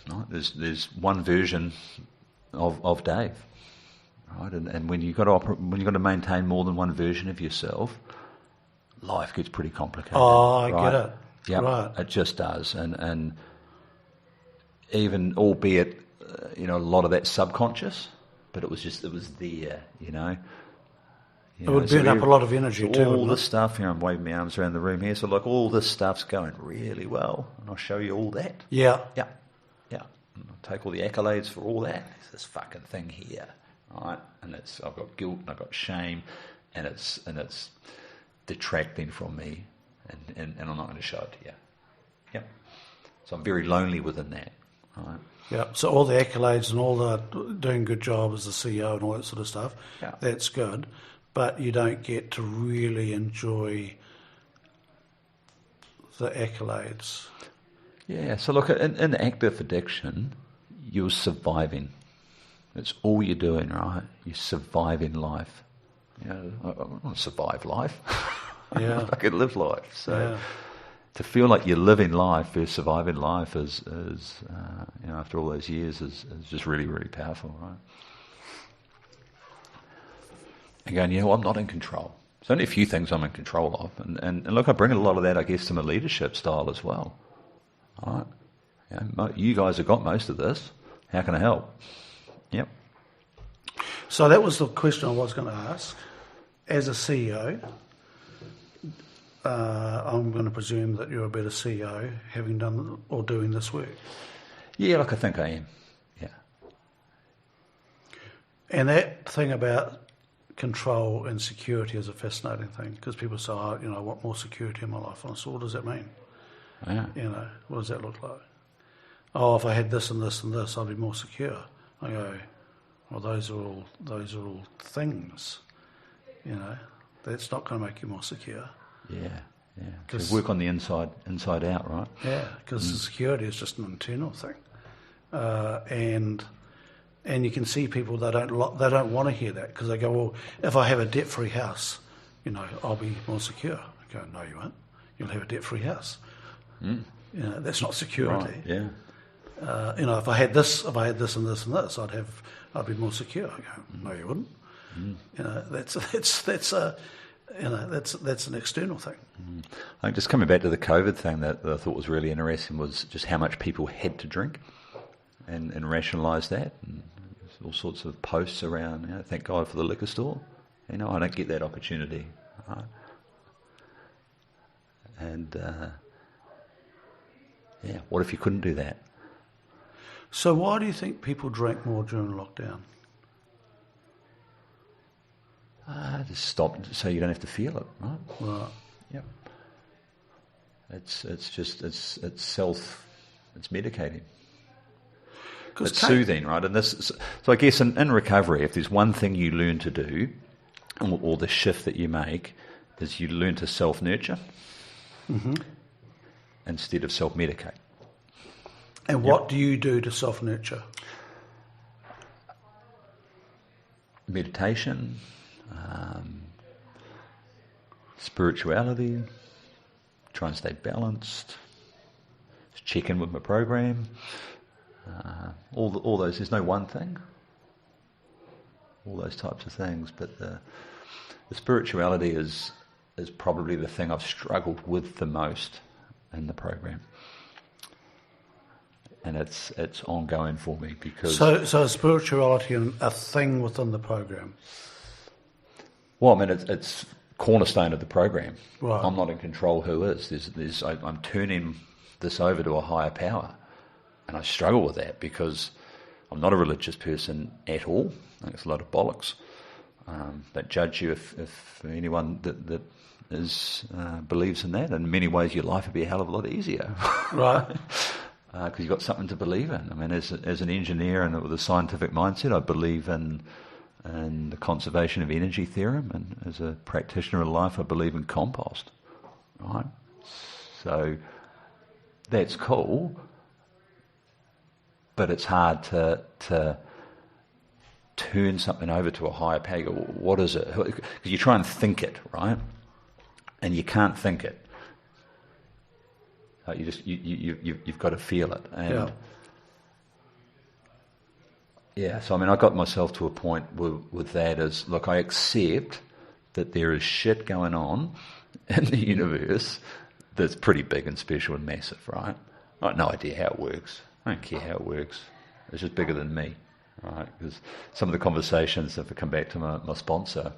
right? There's one version of Dave, right? And when you've got to maintain more than one version of yourself, life gets pretty complicated. Oh, I right? get it. Yeah, right. It just does, and even albeit a lot of that subconscious, but it was there, It would burn up a lot of energy too. All this stuff, I'm waving my arms around the room here, so like all this stuff's going really well, and I'll show you all that. Yeah. And I'll take all the accolades for all that. There's this fucking thing here, right? And I've got guilt and I've got shame, and it's detracting from me, and I'm not going to show it to you. Yep. So I'm very lonely within that, right? Yeah, so all the accolades and all the doing good job as the CEO and all that sort of stuff, that's good, but you don't get to really enjoy the accolades. Yeah, so look, in active addiction, you're surviving. That's all you're doing, right? You're surviving life. I want to survive life. Yeah. I could live life. So to feel like you're living life versus surviving life is after all those years is just really, really powerful, right? And going, I'm not in control. There's only a few things I'm in control of. And look, I bring a lot of that, I guess, to my leadership style as well. All right? You guys have got most of this. How can I help? Yep. So that was the question I was going to ask. As a CEO, I'm going to presume that you're a better CEO having done or doing this work. Yeah, look, I think I am. Yeah. And that thing about control and security is a fascinating thing, because people say, I want more security in my life. And I said, what does that mean? Yeah. What does that look like? Oh, if I had this and this and this, I'd be more secure. I go, well, those are all things. That's not going to make you more secure. Yeah. So work on the inside out, right? Yeah, because the security is just an internal thing, and you can see people they don't want to hear that, because they go, well, if I have a debt-free house, I'll be more secure. I go, no, you won't. You'll have a debt-free house. That's not security. Right. Yeah. If I had this and this and this, I'd be more secure. I go, no, you wouldn't. That's an external thing. I think just coming back to the COVID thing that I thought was really interesting was just how much people had to drink and rationalise that. And there's all sorts of posts around, thank God for the liquor store. I don't get that opportunity. Right? And, what if you couldn't do that? So why do you think people drank more during lockdown? Just stop so you don't have to feel it, right? Right. Yep. It's medicating. It's soothing, right? And so I guess in recovery, if there's one thing you learn to do, or the shift that you make, is you learn to self-nurture instead of self-medicate. And what do you do to self-nurture? Meditation, spirituality, try and stay balanced, just check in with my program, all those. There's no one thing, all those types of things, but the spirituality is probably the thing I've struggled with the most in the program. And it's ongoing for me because... So spirituality and a thing within the program? Well, I mean, it's cornerstone of the program. Right. I'm not in control who is. I'm turning this over to a higher power. And I struggle with that because I'm not a religious person at all. I think it's a lot of bollocks. Don't judge you if anyone that is believes in that. In many ways, your life would be a hell of a lot easier. Right. Because you've got something to believe in. I mean, as an engineer and with a scientific mindset, I believe in the conservation of energy theorem, and as a practitioner of life, I believe in compost. Right? So that's cool, but it's hard to turn something over to a higher power. You go, what is it? Because you try and think it, right? And you can't think it. You've got to feel it, and so I mean, I got myself to a point with that is, look, I accept that there is shit going on in the universe that's pretty big and special and massive, right? I have no idea how it works. I don't care how it works. It's just bigger than me, right? Because some of the conversations, if I come back to my sponsor,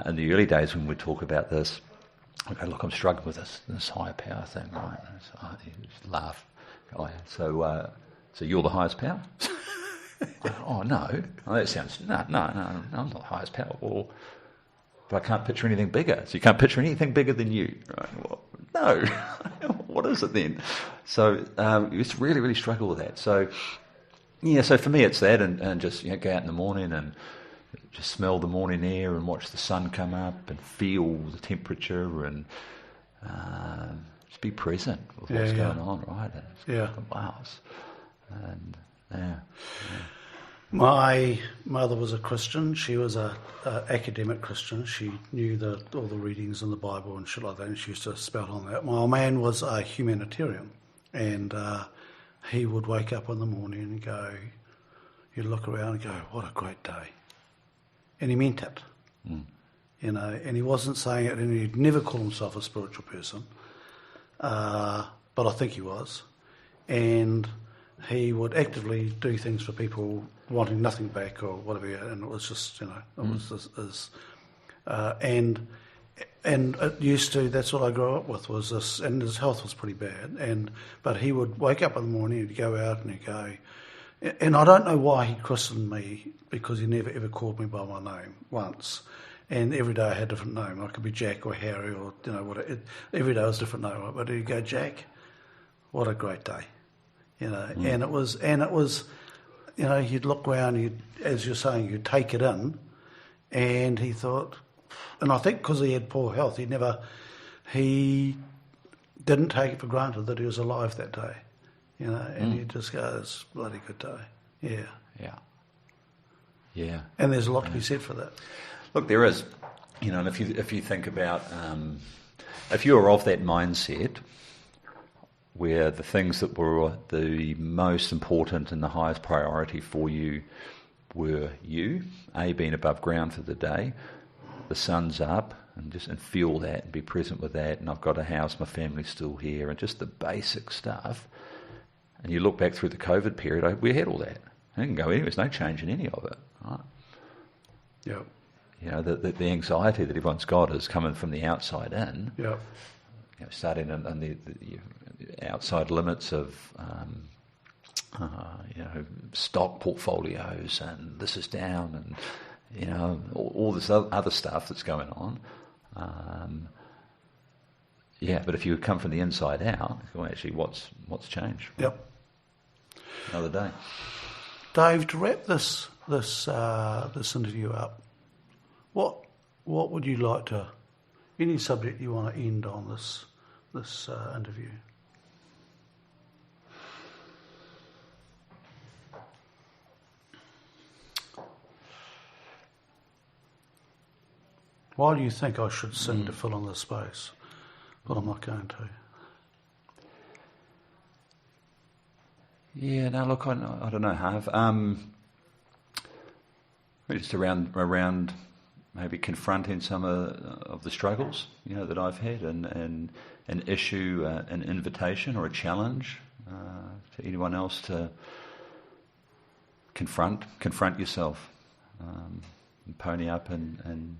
in the early days when we talk about this, okay, look, I'm struggling with this higher power thing, right? You just laugh. Oh, yeah. So you're the highest power? Oh, no. Oh, that sounds... No, I'm not the highest power. Well, but I can't picture anything bigger. So you can't picture anything bigger than you, right? Well, no. What is it then? So you just really, really struggle with that. So, so for me it's that, and just go out in the morning and just smell the morning air and watch the sun come up and feel the temperature and just be present with what's going on, right? And wow. And my mother was a Christian. She was a academic Christian. She knew all the readings in the Bible and shit like that, and she used to spout on that. My old man was a humanitarian, and he would wake up in the morning and go, he'd look around and go, what a great day. And he meant it. you know, and he wasn't saying it, and he'd never call himself a spiritual person, but I think he was, and he would actively do things for people wanting nothing back or whatever, and it was just, you know, it was and it used to, that's what I grew up with, was this, and his health was pretty bad, but he would wake up in the morning, he'd go out and he'd go, and I don't know why he christened me, because he never ever called me by my name once, and every day I had a different name. I could be Jack or Harry or, you know, every day was a different name, but he'd go, Jack, what a great day, you know, and it was, you know, you'd look around, as you're saying, you'd take it in, and he thought, and I think because he had poor health, he didn't take it for granted that he was alive that day, you know, and he just goes, it's a bloody good day, yeah. And there's a lot to be said for that. Look, there is, you know, and if you think about, if you were of that mindset, where the things that were the most important and the highest priority for you were you, being above ground for the day, the sun's up, and feel that and be present with that, and I've got a house, my family's still here, and just the basic stuff. And you look back through the COVID period, we had all that. I didn't go anywhere, there's no change in any of it. Right? Yeah. You know, the anxiety that everyone's got is coming from the outside in. Yeah. You know, starting on the outside limits of you know, stock portfolios, and this is down, and you know, all this other stuff that's going on. But if you come from the inside out, well, actually, what's changed? Yep. Another day. Dave, to wrap this interview up, what would you like to? Any subject you want to end on this interview? Why do you think I should sing to fill in the space? But I'm not going to. Yeah, no, look, I don't know, Harv. Just around maybe confronting some of the struggles, you know, that I've had, and an issue, an invitation or a challenge to anyone else to confront yourself, and pony up and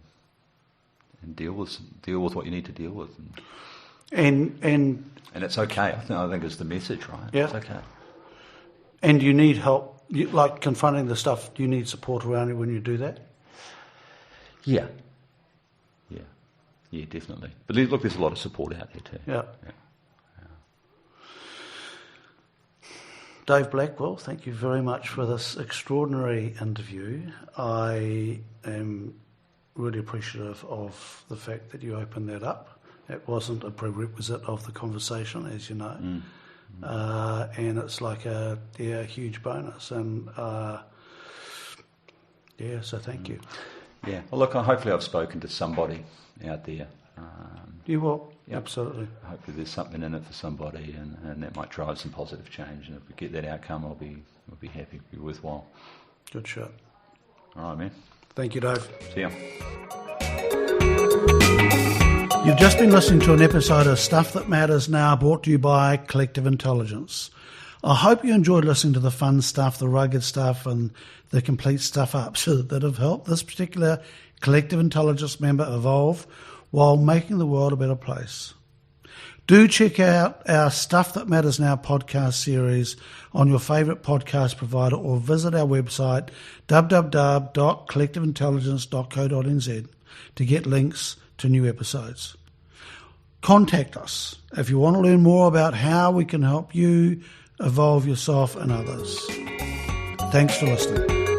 deal with what you need to deal with, and it's okay. I think it's the message, right? Yeah. It's okay. And you need help, like confronting the stuff. Do you need support around you when you do that? Yeah, definitely. But look, there's a lot of support out there too. Yeah. Dave Blackwell, thank you very much for this extraordinary interview. I am really appreciative of the fact that you opened that up. It wasn't a prerequisite of the conversation, as you know. And it's like a huge bonus. And so thank you. Yeah. Well, look, hopefully I've spoken to somebody out there. You will, absolutely. Hopefully there's something in it for somebody, and that might drive some positive change. And if we get that outcome, I'll be happy, it'll be worthwhile. Good shot. All right, man. Thank you, Dave. See ya. You've just been listening to an episode of Stuff That Matters Now, brought to you by Collective Intelligence. I hope you enjoyed listening to the fun stuff, the rugged stuff, and the complete stuff-ups that have helped this particular Collective Intelligence member evolve while making the world a better place. Do check out our Stuff That Matters Now podcast series on your favourite podcast provider, or visit our website www.collectiveintelligence.co.nz to get links to new episodes. Contact us if you want to learn more about how we can help you evolve yourself and others. Thanks for listening.